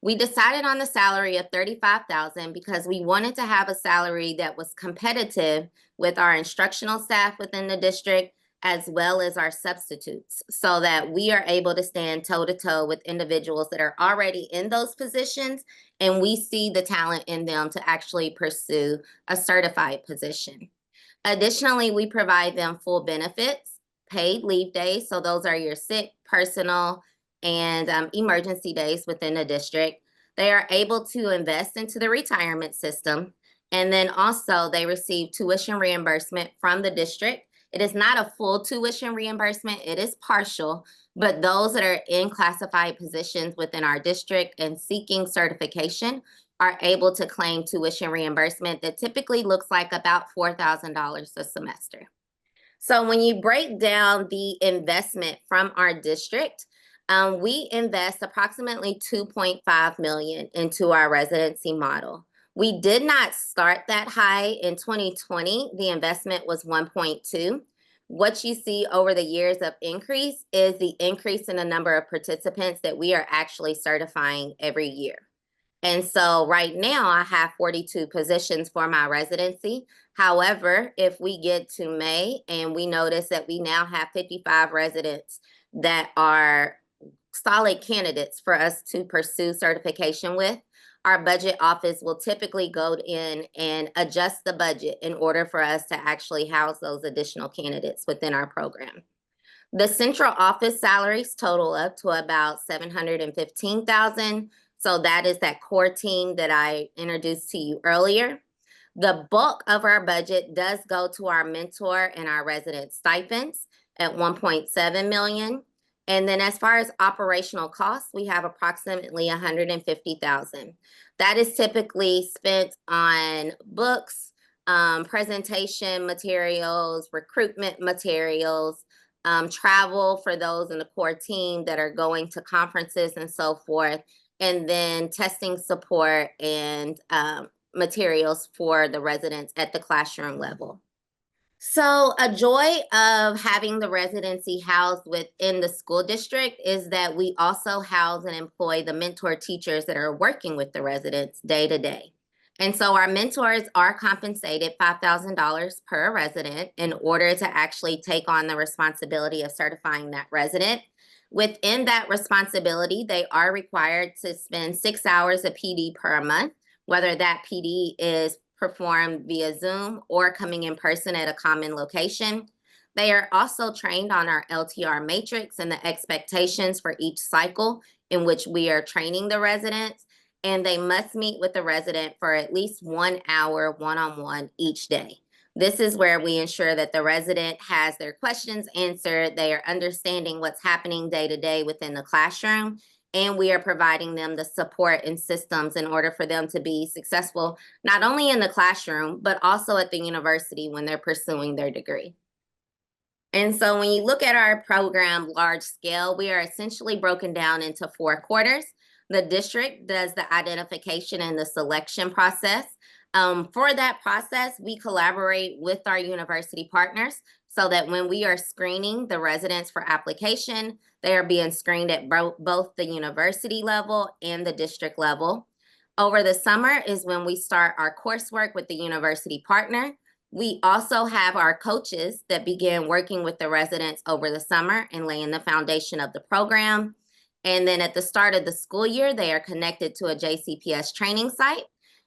Speaker 6: We decided on the salary of $35,000 because we wanted to have a salary that was competitive with our instructional staff within the district, as well as our substitutes, so that we are able to stand toe-to-toe with individuals that are already in those positions, and we see the talent in them to actually pursue a certified position. Additionally, we provide them full benefits, paid leave days, so those are your sick, personal, and emergency days within the district. They are able to invest into the retirement system, and then also they receive tuition reimbursement from the district. It is not a full tuition reimbursement, it is partial, but those that are in classified positions within our district and seeking certification are able to claim tuition reimbursement that typically looks like about $4,000 a semester. So when you break down the investment from our district, we invest approximately $2.5 million into our residency model. We did not start that high. In 2020, the investment was 1.2. What you see over the years of increase is the increase in the number of participants that we are actually certifying every year. And so right now I have 42 positions for my residency. However, if we get to May and we notice that we now have 55 residents that are solid candidates for us to pursue certification with, our budget office will typically go in and adjust the budget in order for us to actually house those additional candidates within our program. The central office salaries total up to about $715,000. So that is that core team that I introduced to you earlier. The bulk of our budget does go to our mentor and our resident stipends at $1.7 million. And then as far as operational costs, we have approximately $150,000. That is typically spent on books, presentation materials, recruitment materials, travel for those in the core team that are going to conferences and so forth, and then testing support and materials for the residents at the classroom level. So a joy of having the residency housed within the school district is that we also house and employ the mentor teachers that are working with the residents day to day. And so our mentors are compensated $5,000 per resident in order to actually take on the responsibility of certifying that resident. Within that responsibility, they are required to spend 6 hours of PD per month, whether that PD is performed via Zoom or coming in person at a common location. They are also trained on our LTR matrix and the expectations for each cycle in which we are training the residents, and they must meet with the resident for at least 1 hour one-on-one each day. This is where we ensure that the resident has their questions answered, they are understanding what's happening day to day within the classroom, and we are providing them the support and systems in order for them to be successful, not only in the classroom, but also at the university when they're pursuing their degree. And so when you look at our program large scale, we are essentially broken down into 4 quarters. The district does the identification and the selection process. For that process, we collaborate with our university partners so that when we are screening the residents for application, they are being screened at both the university level and the district level. Over the summer is when we start our coursework with the university partner. We also have our coaches that begin working with the residents over the summer and laying the foundation of the program. And then at the start of the school year, they are connected to a JCPS training site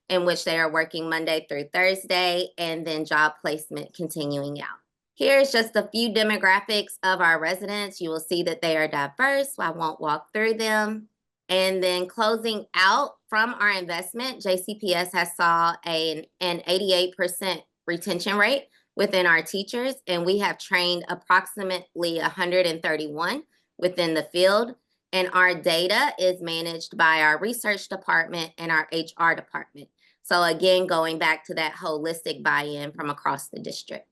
Speaker 6: in which they are working Monday through Thursday, and then job placement continuing out. Here's just a few demographics of our residents. You will see that they are diverse, so I won't walk through them. And then closing out from our investment, JCPS has saw an 88% retention rate. within our teachers, and we have trained approximately 131 within the field. And our data is managed by our research department and our HR department. So again, going back to that holistic buy-in from across the district.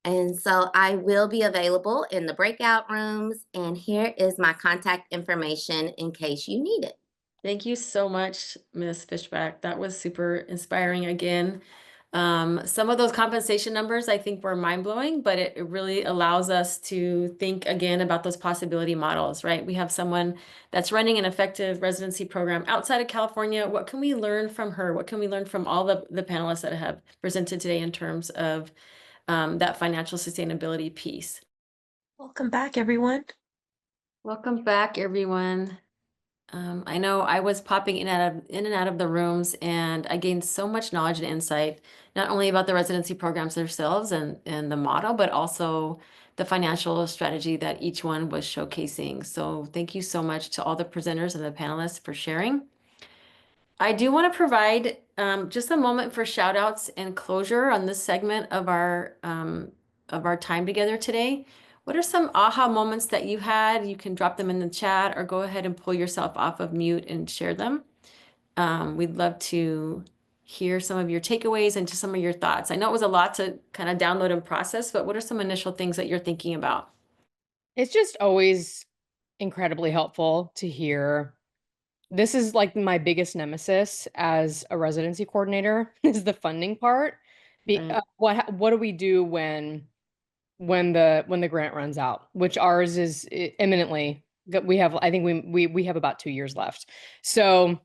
Speaker 6: And so I will be available in the breakout rooms, and here is my contact information in case you need it.
Speaker 1: Thank you so much, Ms. Fishback. That was super inspiring again. Some of those compensation numbers I think were mind-blowing, but it really allows us to think again about those possibility models, right? We have someone that's running an effective residency program outside of California. What can we learn from her? What can we learn from all the panelists that have presented today in terms of that financial sustainability piece?
Speaker 7: Welcome back, everyone.
Speaker 1: Welcome back, everyone. I know I was popping in and out of the rooms, and I gained so much knowledge and insight, not only about the residency programs themselves and the model, but also the financial strategy that each one was showcasing. So thank you so much to all the presenters and the panelists for sharing. I do want to provide just a moment for shout outs and closure on this segment of our time together today. What are some aha moments that you had? You can drop them in the chat or go ahead and pull yourself off of mute and share them. We'd love to hear some of your takeaways and just some of your thoughts. I know it was a lot to kind of download and process, but what are some initial things that you're thinking about?
Speaker 8: It's just always incredibly helpful to hear. This is like my biggest nemesis as a residency coordinator is the funding part.
Speaker 1: Right.
Speaker 8: What do we do when the grant runs out? Which ours is imminently. We have, I think we have about 2 years left. So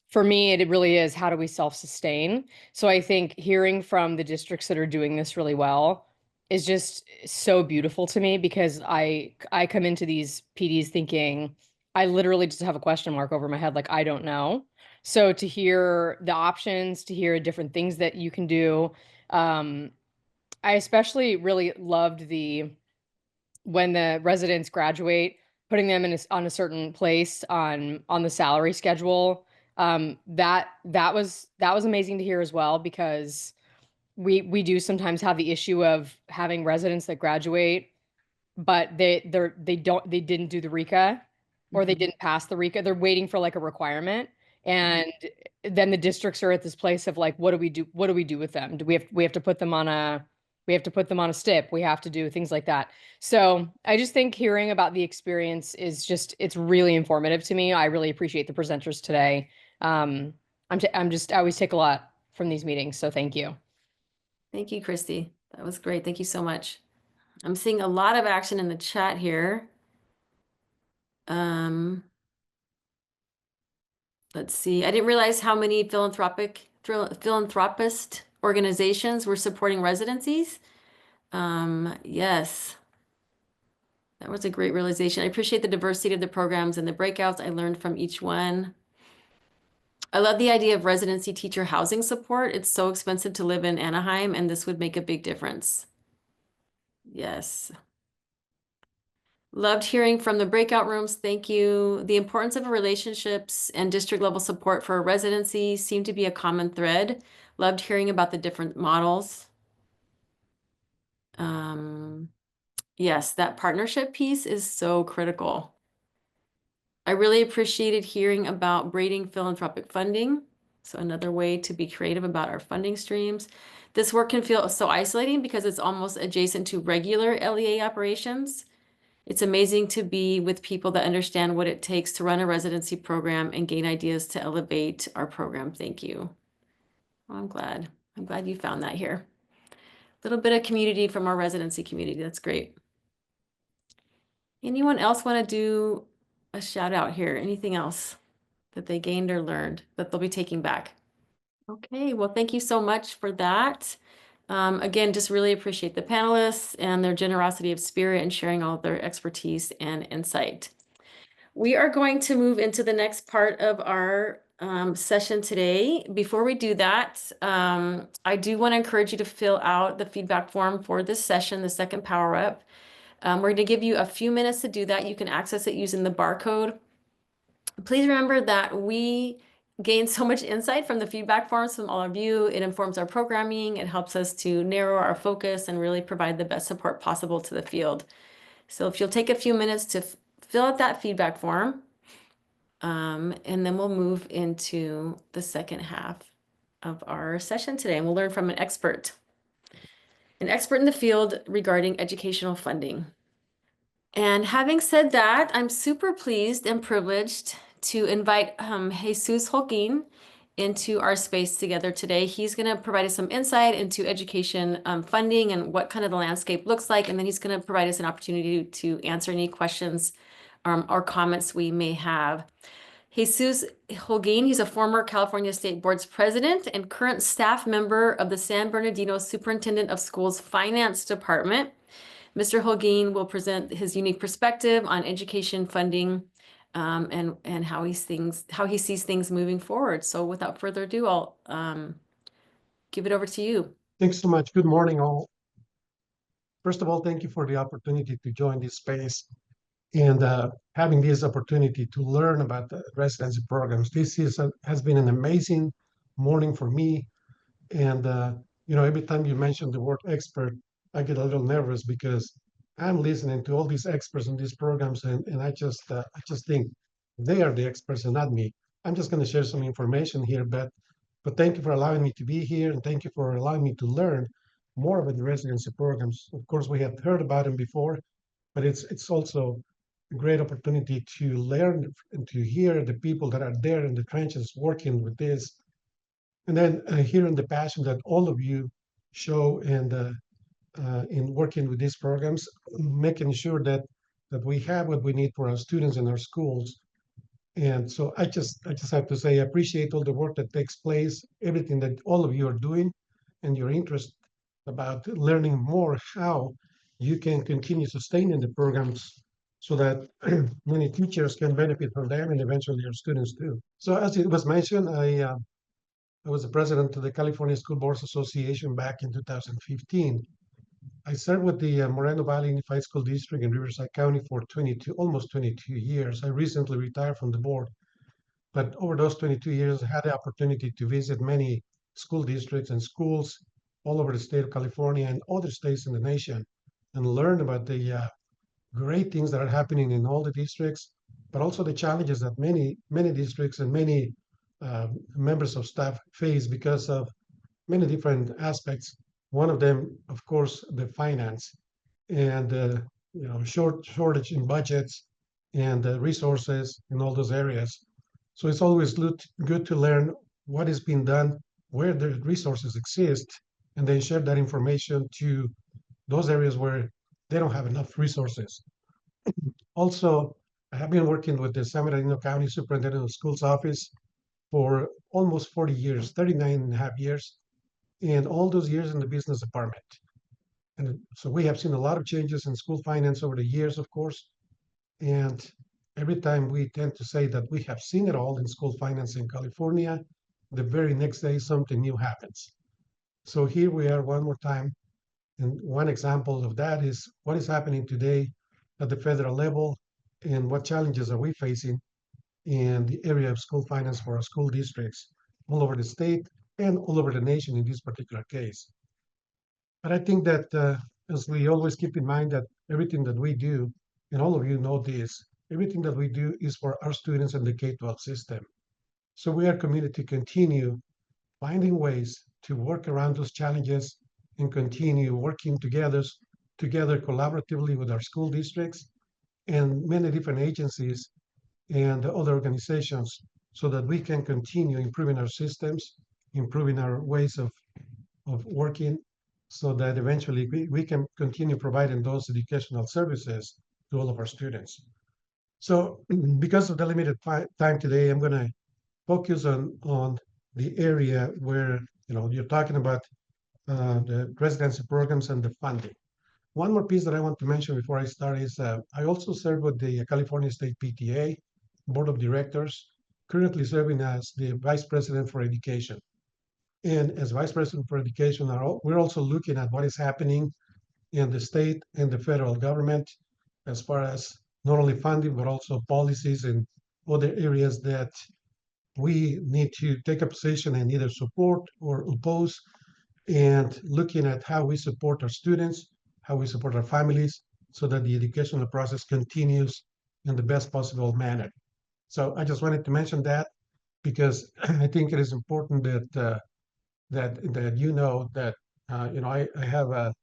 Speaker 8: for me, it really is, how do we self-sustain? So I think hearing from the districts that are doing this really well is just so beautiful to me, because I come into these PDs thinking I literally just have a question mark over my head, like I don't know. So to hear the options, to hear different things that you can do, I especially really loved when the residents graduate, putting them on a certain place on the salary schedule. That was amazing to hear as well, because we do sometimes have the issue of having residents that graduate, but they didn't do the RECA, or they didn't pass the RECA. They're waiting for like a requirement. And then the districts are at this place of like, what do we do? What do we do with them? Do we have to put them on a STIP? We have to do things like that. So I just think hearing about the experience is it's really informative to me. I really appreciate the presenters today. I always take a lot from these meetings. So thank you.
Speaker 1: Thank you, Christy. That was great. Thank you so much. I'm seeing a lot of action in the chat here. Let's see. I didn't realize how many philanthropist organizations were supporting residencies. Yes, that was a great realization. I appreciate the diversity of the programs and the breakouts. I learned from each one. I love the idea of residency teacher housing support. It's so expensive to live in Anaheim, and this would make a big difference. Yes. Loved hearing from the breakout rooms. Thank you. The importance of relationships and district level support for a residency seemed to be a common thread. Loved hearing about the different models. Yes, that partnership piece is so critical. I really appreciated hearing about braiding philanthropic funding. So another way to be creative about our funding streams. This work can feel so isolating because it's almost adjacent to regular LEA operations. It's amazing to be with people that understand what it takes to run a residency program and gain ideas to elevate our program. Thank you. Well, I'm glad you found that here. A little bit of community from our residency community. That's great. Anyone else want to do a shout out here? Anything else that they gained or learned that they'll be taking back? Okay, well, thank you so much for that. Again, just really appreciate the panelists and their generosity of spirit and sharing all of their expertise and insight. We are going to move into the next part of our session today. Before we do that, I do want to encourage you to fill out the feedback form for this session, the second Power Up. We're going to give you a few minutes to do that. You can access it using the barcode. Please remember that we gain so much insight from the feedback forms from all of you. It informs our programming. It helps us to narrow our focus and really provide the best support possible to the field. So if you'll take a few minutes to fill out that feedback form, and then we'll move into the second half of our session today, and we'll learn from an expert in the field regarding educational funding. And having said that, I'm super pleased and privileged to invite Jesus Holguin into our space together today. He's going to provide us some insight into education funding and what kind of the landscape looks like. And then he's going to provide us an opportunity to answer any questions or comments we may have. Jesus Holguin, he's a former California State Board's president and current staff member of the San Bernardino Superintendent of Schools Finance Department. Mr. Holguin will present his unique perspective on education funding and how he sees things moving forward. So without further ado, I'll give it over to you.
Speaker 9: Thanks so much. Good morning, all. First of all, thank you for the opportunity to join this space and having this opportunity to learn about the residency programs. This has been an amazing morning for me. And every time you mention the word expert, I get a little nervous because I'm listening to all these experts in these programs, and I just think they are the experts and not me. I'm just going to share some information here, but thank you for allowing me to be here, and thank you for allowing me to learn more about the residency programs. Of course, we have heard about them before, but it's also a great opportunity to learn and to hear the people that are there in the trenches working with this, and then hearing the passion that all of you show and in working with these programs, making sure that we have what we need for our students in our schools. And so I just have to say, I appreciate all the work that takes place, everything that all of you are doing, and your interest about learning more how you can continue sustaining the programs so that many teachers can benefit from them and eventually your students too. So as it was mentioned, I was the president of the California School Boards Association back in 2015. I served with the Moreno Valley Unified School District in Riverside County for almost 22 years. I recently retired from the board, but over those 22 years, I had the opportunity to visit many school districts and schools all over the state of California and other states in the nation, and learn about the great things that are happening in all the districts, but also the challenges that many districts and many members of staff face because of many different aspects. One of them, of course, the finance and shortage in budgets and resources in all those areas. So it's always good to learn what is being done, where the resources exist, and then share that information to those areas where they don't have enough resources. Also, I have been working with the San Bernardino County Superintendent of Schools Office for almost 40 years, 39 and a half years, and all those years in the business department. And so we have seen a lot of changes in school finance over the years, of course. And every time we tend to say that we have seen it all in school finance in California, the very next day something new happens. So here we are one more time. And one example of that is what is happening today at the federal level and what challenges are we facing in the area of school finance for our school districts all over the state and all over the nation in this particular case. But I think that as we always keep in mind that everything that we do, and all of you know this, everything that we do is for our students in the K-12 system. So we are committed to continue finding ways to work around those challenges and continue working together collaboratively with our school districts and many different agencies and other organizations so that we can continue improving our systems, improving our ways of working, so that eventually we can continue providing those educational services to all of our students. So because of the limited time today, I'm going to focus on the area where you're talking about the residency programs and the funding. One more piece that I want to mention before I start is I also serve with the California State PTA Board of Directors, currently serving as the Vice President for Education. And as Vice President for Education, we're also looking at what is happening in the state and the federal government as far as not only funding, but also policies and other areas that we need to take a position and either support or oppose, and looking at how we support our students, how we support our families, so that the educational process continues in the best possible manner. So I just wanted to mention that because I think it is important that that you know that I have a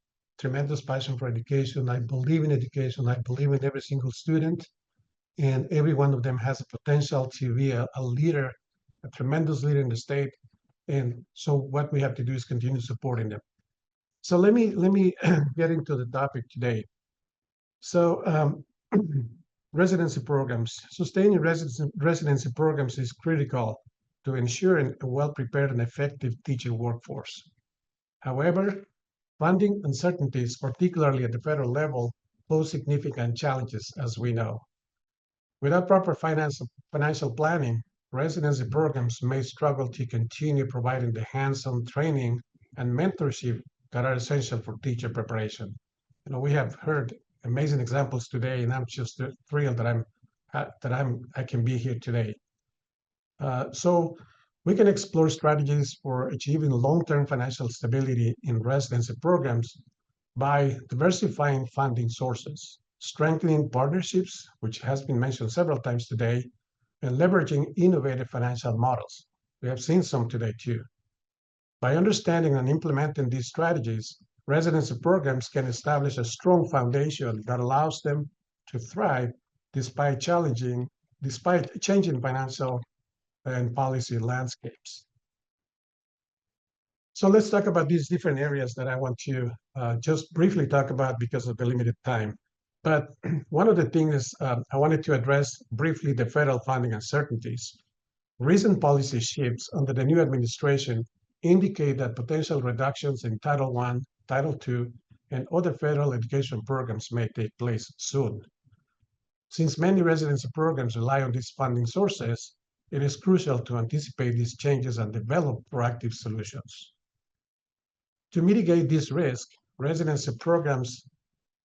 Speaker 9: tremendous passion for education. I believe in education. I believe in every single student, and every one of them has a potential to be a leader, a tremendous leader in the state. And so what we have to do is continue supporting them. So let me get into the topic today. So residency programs, sustaining residency programs is critical to ensuring a well-prepared and effective teacher workforce. However, funding uncertainties, particularly at the federal level, pose significant challenges, as we know. Without proper financial planning, residency programs may struggle to continue providing the hands-on training and mentorship that are essential for teacher preparation. We have heard amazing examples today, and I'm just thrilled that I can be here today. So we can explore strategies for achieving long-term financial stability in residency programs by diversifying funding sources, strengthening partnerships, which has been mentioned several times today, and leveraging innovative financial models. We have seen some today too. By understanding and implementing these strategies, residency programs can establish a strong foundation that allows them to thrive despite changing financial and policy landscapes. So let's talk about these different areas that I want to just briefly talk about because of the limited time. But one of the things I wanted to address briefly the federal funding uncertainties. Recent policy shifts under the new administration indicate that potential reductions in Title I, Title II, and other federal education programs may take place soon. Since many residency programs rely on these funding sources, it is crucial to anticipate these changes and develop proactive solutions. To mitigate this risk, residency programs,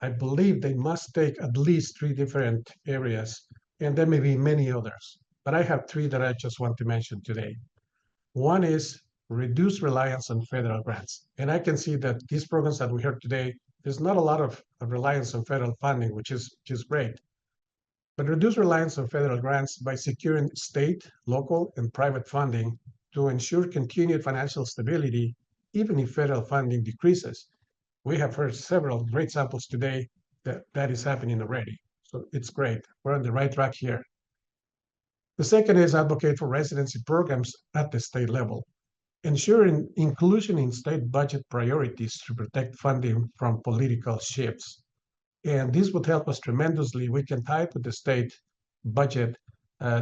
Speaker 9: I believe they must take at least 3 different areas, and there may be many others, but I have 3 that I just want to mention today. One is reduce reliance on federal grants. And I can see that these programs that we heard today, there's not a lot of reliance on federal funding, which is great. But reduce reliance on federal grants by securing state, local, and private funding to ensure continued financial stability, even if federal funding decreases. We have heard several great samples today that is happening already. So it's great. We're on the right track here. The second is advocate for residency programs at the state level, ensuring inclusion in state budget priorities to protect funding from political shifts. And this would help us tremendously. We can tie to the state budget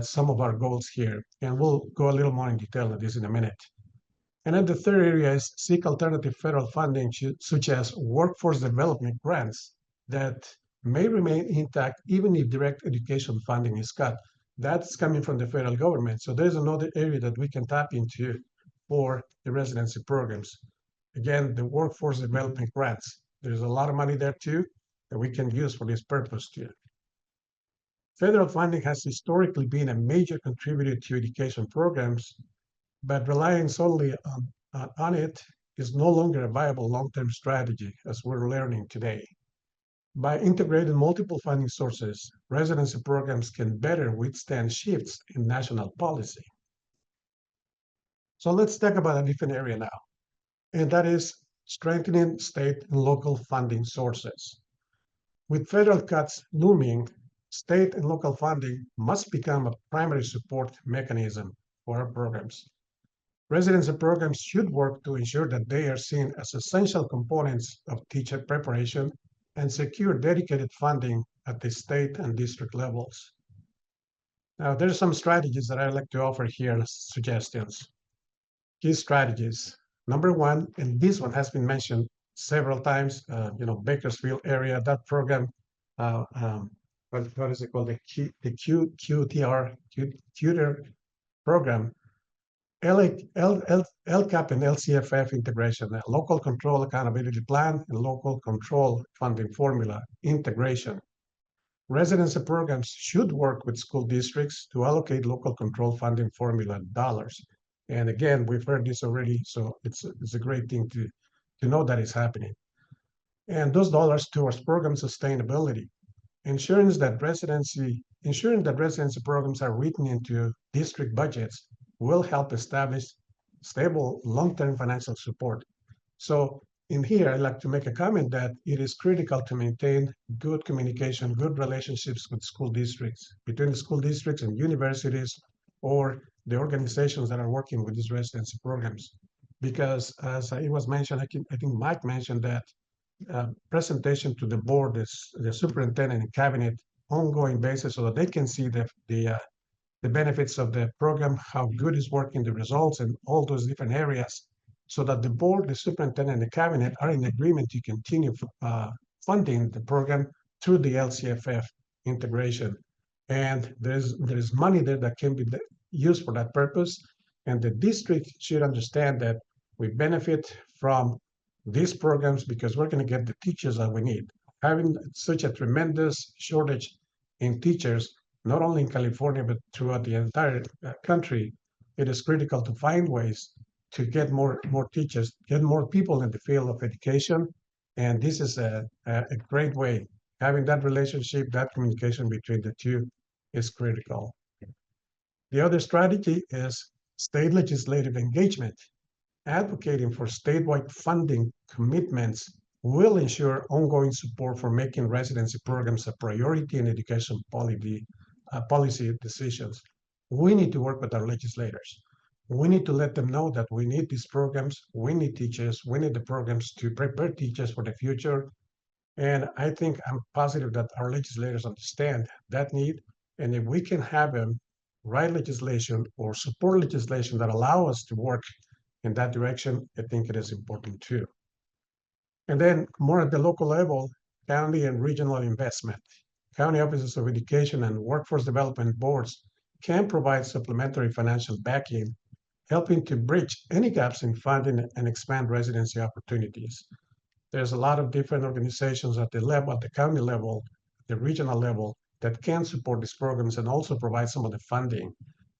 Speaker 9: some of our goals here, and we'll go a little more in detail on this in a minute. And then the third area is seek alternative federal funding, such as workforce development grants that may remain intact even if direct education funding is cut. That's coming from the federal government. So there's another area that we can tap into for the residency programs. Again, the workforce development grants. There's a lot of money there too that we can use for this purpose too. Federal funding has historically been a major contributor to education programs, but relying solely on it is no longer a viable long-term strategy, as we're learning today. By integrating multiple funding sources, residency programs can better withstand shifts in national policy. So let's talk about a different area now, and that is strengthening state and local funding sources. With federal cuts looming, state and local funding must become a primary support mechanism for our programs. Residency programs should work to ensure that they are seen as essential components of teacher preparation and secure dedicated funding at the state and district levels. Now, there are some strategies that I'd like to offer here as suggestions. Key strategies. Number one, and this one has been mentioned several times, Bakersfield area, that program, what is it called? The KUTR program, LCAP and LCFF integration, a local control accountability plan and local control funding formula integration. Residency programs should work with school districts to allocate local control funding formula dollars. And again, we've heard this already, so it's a great thing to know that it's happening. And those dollars towards program sustainability, ensuring that residency programs are written into district budgets will help establish stable long-term financial support. So in here, I'd like to make a comment that it is critical to maintain good communication, good relationships with school districts, between the school districts and universities, or the organizations that are working with these residency programs. Because as it was mentioned, I think Mike mentioned that presentation to the board, the superintendent and cabinet, ongoing basis, so that they can see the benefits of the program, how good is working, the results, and all those different areas, so that the board, the superintendent, and the cabinet are in agreement to continue funding the program through the LCFF integration. And there's money there that can be used for that purpose. And the district should understand that we benefit from these programs because we're going to get the teachers that we need. Having such a tremendous shortage in teachers, not only in California, but throughout the entire country, it is critical to find ways to get more teachers, get more people in the field of education. And this is a great way. Having that relationship, that communication between the two is critical. The other strategy is state legislative engagement. Advocating for statewide funding commitments will ensure ongoing support for making residency programs a priority in education policy decisions. We need to work with our legislators. We need to let them know that we need these programs, we need teachers, we need the programs to prepare teachers for the future. And I think I'm positive that our legislators understand that need. And if we can have them write legislation or support legislation that allow us to work in that direction, I think it is important too. And then more at the local level, county and regional investment. County offices of education and workforce development boards can provide supplementary financial backing, helping to bridge any gaps in funding and expand residency opportunities. There's a lot of different organizations at the level, at the county level, the regional level, that can support these programs and also provide some of the funding.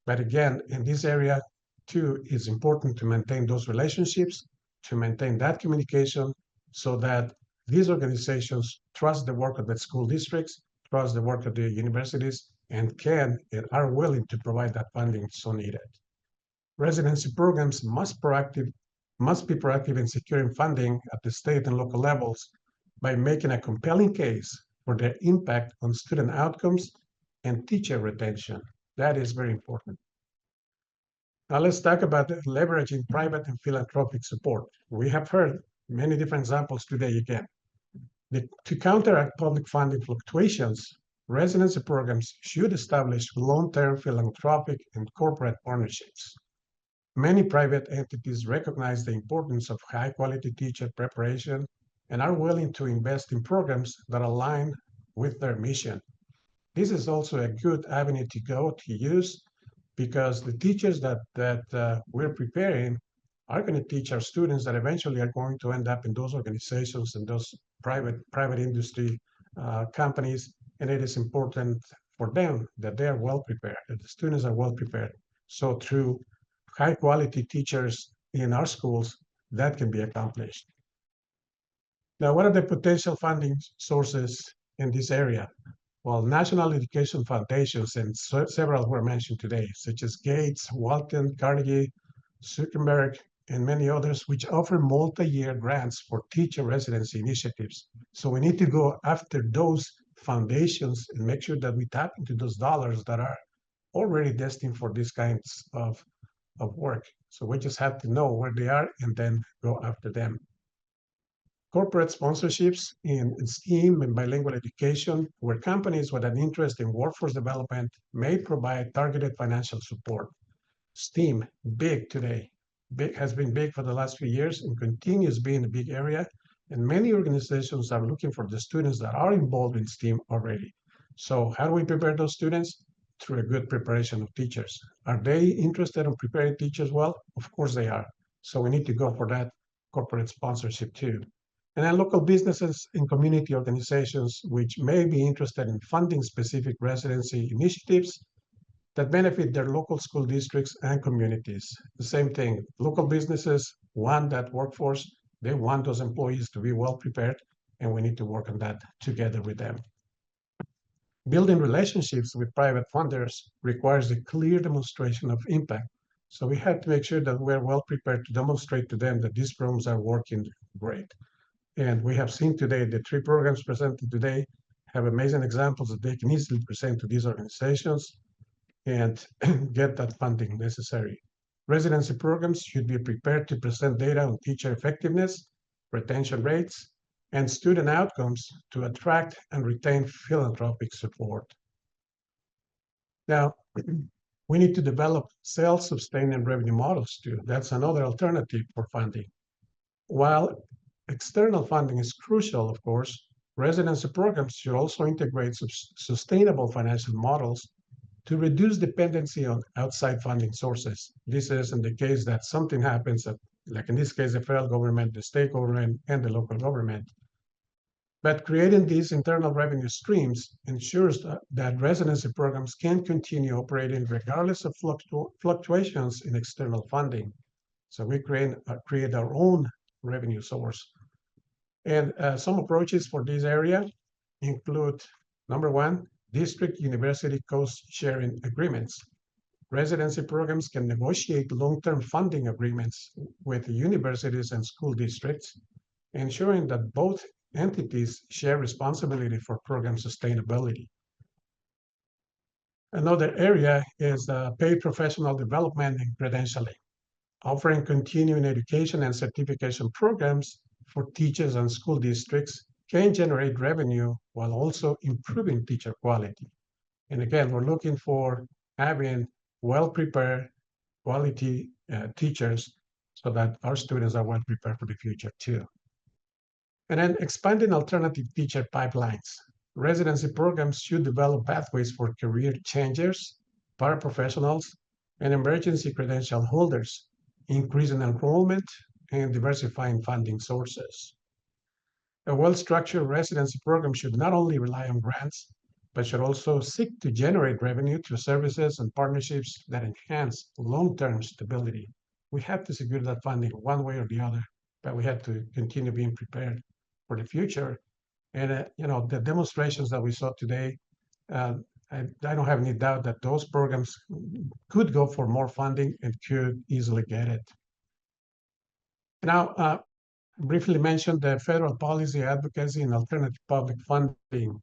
Speaker 9: But again, in this area too, it's important to maintain those relationships, to maintain that communication, so that these organizations trust the work of the school districts, trust the work of the universities, and can and are willing to provide that funding so needed. Residency programs must be proactive in securing funding at the state and local levels by making a compelling case for their impact on student outcomes and teacher retention. That is very important. Now let's talk about leveraging private and philanthropic support. We have heard many different examples today again. To counteract public funding fluctuations, residency programs should establish long-term philanthropic and corporate partnerships. Many private entities recognize the importance of high-quality teacher preparation and are willing to invest in programs that align with their mission. This is also a good avenue to use, because the teachers that we're preparing are going to teach our students that eventually are going to end up in those organizations and those private industry companies. And it is important for them that they are well prepared, that the students are well prepared. So through high quality teachers in our schools, that can be accomplished. Now, what are the potential funding sources in this area? Well, national education foundations, and several were mentioned today, such as Gates, Walton, Carnegie, Zuckerberg, and many others, which offer multi-year grants for teacher residency initiatives. So we need to go after those foundations and make sure that we tap into those dollars that are already destined for these kinds of work. So we just have to know where they are and then go after them. Corporate sponsorships in STEAM and bilingual education, where companies with an interest in workforce development may provide targeted financial support. STEAM, big today, has been big for the last few years and continues being a big area. And many organizations are looking for the students that are involved in STEAM already. So how do we prepare those students? Through a good preparation of teachers. Are they interested in preparing teachers well? Of course they are. So we need to go for that corporate sponsorship too. And then local businesses and community organizations which may be interested in funding specific residency initiatives that benefit their local school districts and communities. The same thing, local businesses want that workforce, they want those employees to be well prepared, and we need to work on that together with them. Building relationships with private funders requires a clear demonstration of impact. So we have to make sure that we're well prepared to demonstrate to them that these programs are working great. And we have seen today the 3 programs presented today have amazing examples that they can easily present to these organizations and get that funding necessary. Residency programs should be prepared to present data on teacher effectiveness, retention rates, and student outcomes to attract and retain philanthropic support. Now, we need to develop self-sustaining revenue models too. That's another alternative for funding. While external funding is crucial, of course, residency programs should also integrate sustainable financial models to reduce dependency on outside funding sources. This is in the case that something happens, like in this case, the federal government, the state government, and the local government. But creating these internal revenue streams ensures that residency programs can continue operating regardless of fluctuations in external funding. So we create our own revenue source. And some approaches for this area include, number 1, district university cost sharing agreements. Residency programs can negotiate long-term funding agreements with universities and school districts, ensuring that both entities share responsibility for program sustainability. Another area is paid professional development and credentialing, offering continuing education and certification programs for teachers and school districts can generate revenue while also improving teacher quality. And again, we're looking for having well-prepared quality teachers so that our students are well prepared for the future too. And then expanding alternative teacher pipelines. Residency programs should develop pathways for career changers, paraprofessionals, and emergency credential holders, increasing enrollment and diversifying funding sources. A well-structured residency program should not only rely on grants, but should also seek to generate revenue through services and partnerships that enhance long-term stability. We have to secure that funding one way or the other, but we have to continue being prepared for the future. And the demonstrations that we saw today, I don't have any doubt that those programs could go for more funding and could easily get it. Now, briefly mention the federal policy advocacy and alternative public funding.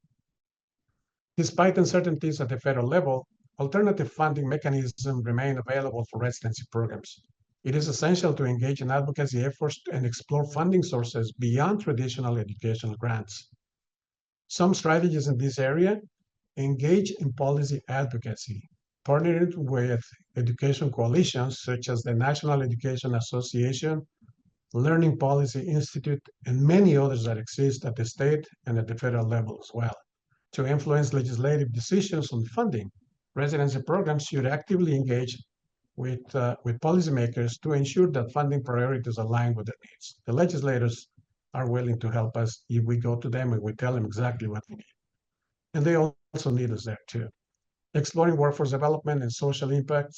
Speaker 9: Despite uncertainties at the federal level, alternative funding mechanisms remain available for residency programs. It is essential to engage in advocacy efforts and explore funding sources beyond traditional educational grants. Some strategies in this area engage in policy advocacy, partnering with education coalitions such as the National Education Association, Learning Policy Institute, and many others that exist at the state and at the federal level as well. To influence legislative decisions on funding, residency programs should actively engage with policymakers to ensure that funding priorities align with their needs. The legislators are willing to help us if we go to them and we tell them exactly what we need. And they also need us there too. Exploring workforce development and social impact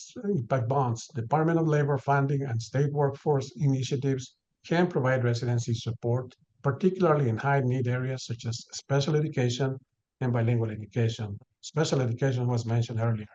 Speaker 9: bonds, Department of Labor funding and state workforce initiatives can provide residency support, particularly in high-need areas such as special education and bilingual education. Special education was mentioned earlier.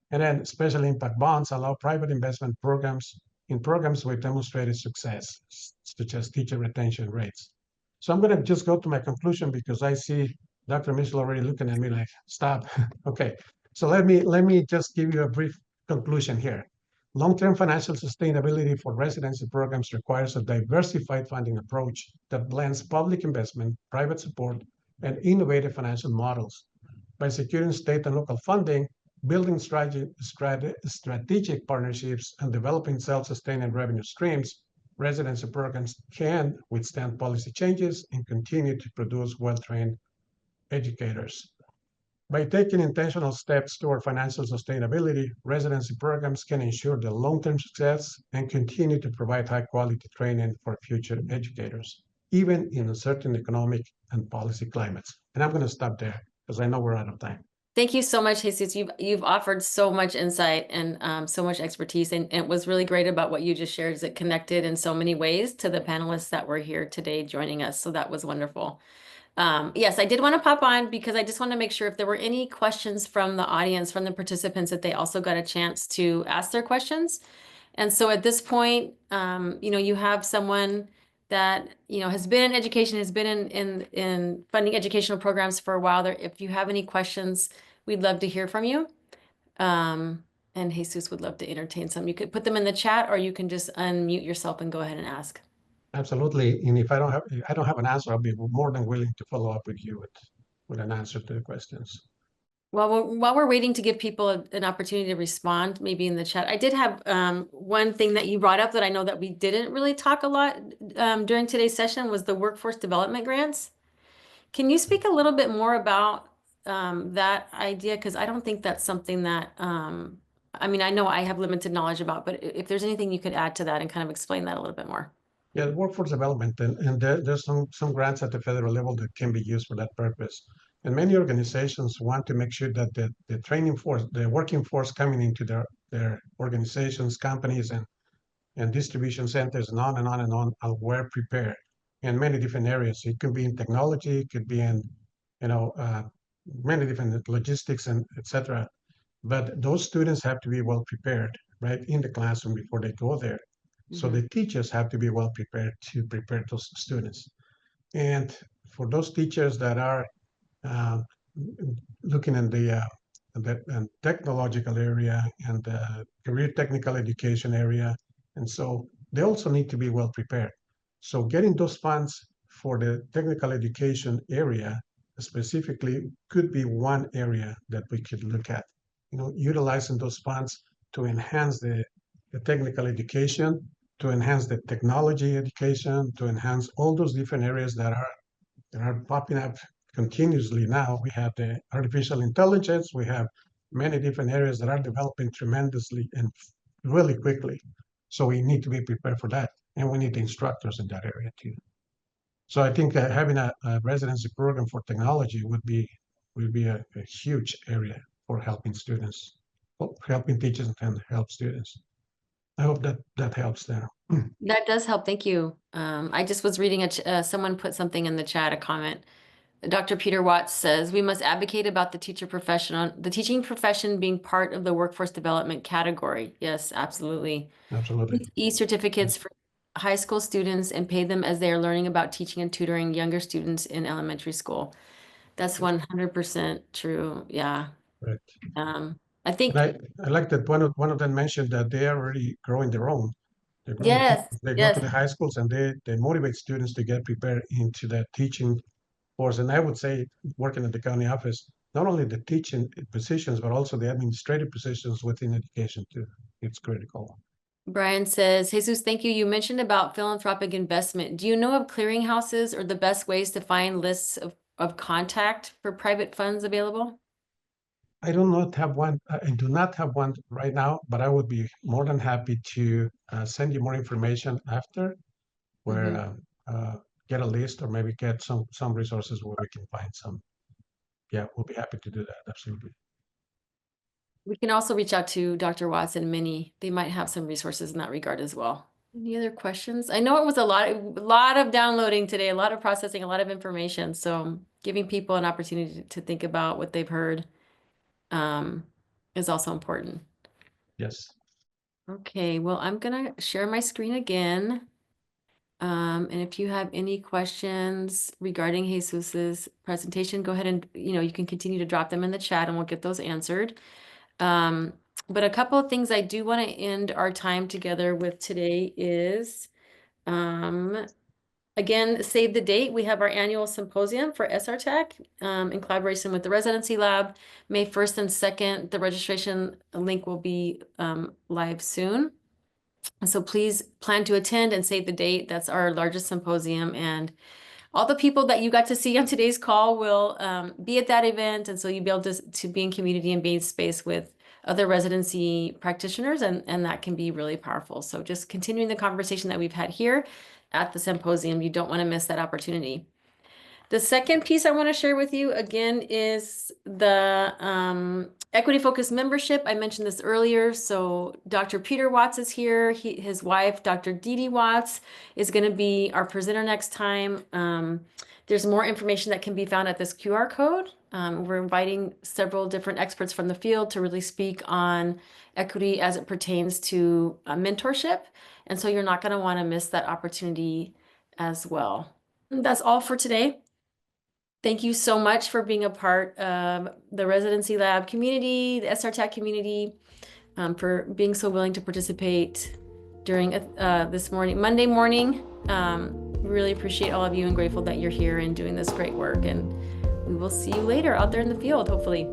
Speaker 9: And then special impact bonds allow private investment programs in programs with demonstrated success, such as teacher retention rates. So I'm going to just go to my conclusion because I see Dr. Mitchell already looking at me like, stop. Okay, so let me just give you a brief conclusion here. Long-term financial sustainability for residency programs requires a diversified funding approach that blends public investment, private support, and innovative financial models. By securing state and local funding, building strategic partnerships, and developing self-sustaining revenue streams, residency programs can withstand policy changes and continue to produce well-trained educators. By taking intentional steps toward financial sustainability, residency programs can ensure the long-term success and continue to provide high-quality training for future educators. even in certain economic and policy climates. And I'm going to stop there because I know we're out of time.
Speaker 1: Thank you so much, Jesus. You've offered so much insight and so much expertise, and it was really great about what you just shared. Is it connected in so many ways to the panelists that were here today joining us? So that was wonderful. Yes, I did want to pop on because I just want to make sure if there were any questions from the audience, from the participants, that they also got a chance to ask their questions. And so at this point, you have someone that, has been in education, has been in funding educational programs for a while there. If you have any questions, we'd love to hear from you. And Jesus would love to entertain some. You could put them in the chat, or you can just unmute yourself and go ahead and ask.
Speaker 9: Absolutely. And if I don't have an answer, I'll be more than willing to follow up with you with an answer to the questions.
Speaker 1: Well, while we're waiting to give people an opportunity to respond, maybe in the chat, I did have one thing that you brought up that I know that we didn't really talk a lot during today's session was the workforce development grants. Can you speak a little bit more about that idea? Because I don't think that's something that, I know I have limited knowledge about, but if there's anything you could add to that and kind of explain that a little bit more.
Speaker 9: Yeah, workforce development, and there's some grants at the federal level that can be used for that purpose. And many organizations want to make sure that the training force, the working force coming into their organizations, companies, and distribution centers, and on and on and on, are well prepared in many different areas. It could be in technology, it could be in, many different logistics and etc. But those students have to be well prepared, right, in the classroom before they go there. So the teachers have to be well prepared to prepare those students. And for those teachers that are looking in the technological area and the career technical education area, and so they also need to be well prepared. So getting those funds for the technical education area specifically could be one area that we could look at. Utilizing those funds to enhance the technical education, to enhance the technology education, to enhance all those different areas that are popping up continuously now. We have the artificial intelligence, we have many different areas that are developing tremendously and really quickly. So we need to be prepared for that. And we need the instructors in that area too. So I think having a residency program for technology would be a huge area for helping students, helping teachers and help students. I hope that helps there.
Speaker 1: That does help. Thank you. I just was reading someone put something in the chat, a comment. Dr. Peter Watts says, we must advocate about the teaching profession being part of the workforce development category. Yes, absolutely.
Speaker 9: Absolutely.
Speaker 1: E-certificates for high school students and pay them as they are learning about teaching and tutoring younger students in elementary school. That's 100% true. Yeah.
Speaker 9: Right.
Speaker 1: I think
Speaker 9: I like that one of them mentioned that they are already growing their own.
Speaker 1: yes,
Speaker 9: They go to the high schools and they motivate students to get prepared into that teaching course. And I would say, working at the county office, not only the teaching positions, but also the administrative positions within education too. It's critical.
Speaker 1: Brian says, Jesus, thank you. You mentioned about philanthropic investment. Do you know of clearinghouses or the best ways to find lists of contact for private funds available?
Speaker 9: I do not have one. I do not have one right now, but I would be more than happy to send you more information after, where get a list or maybe get some resources where we can find some. Yeah, we'll be happy to do that. Absolutely.
Speaker 1: We can also reach out to Dr. Watts and Minnie. They might have some resources in that regard as well. Any other questions? I know it was a lot of downloading today, a lot of processing, a lot of information. So giving people an opportunity to think about what they've heard is also important.
Speaker 9: Yes.
Speaker 1: Okay, well, I'm gonna share my screen again. And if you have any questions regarding Jesus's presentation, go ahead and, you can continue to drop them in the chat and we'll get those answered. But a couple of things I do want to end our time together with today is, again, save the date. We have our annual symposium for SR Tech in collaboration with the Residency Lab, May 1st and 2nd. The registration link will be live soon. And so please plan to attend and save the date. That's our largest symposium. And all the people that you got to see on today's call will be at that event. And so you'll be able to be in community and be in space with other residency practitioners, and that can be really powerful. So just continuing the conversation that we've had here at the symposium, you don't want to miss that opportunity. The second piece I want to share with you again is the equity focused membership. I mentioned this earlier. So Dr. Peter Watts is here. His wife, Dr. Dee Dee Watts, is going to be our presenter next time. There's more information that can be found at this QR code. We're inviting several different experts from the field to really speak on equity as it pertains to mentorship. And so you're not going to want to miss that opportunity as well. That's all for today. Thank you so much for being a part of the Residency Lab community, the SRTAC community, for being so willing to participate during this morning, Monday morning. Really appreciate all of you and grateful that you're here and doing this great work. And we will see you later out there in the field, hopefully.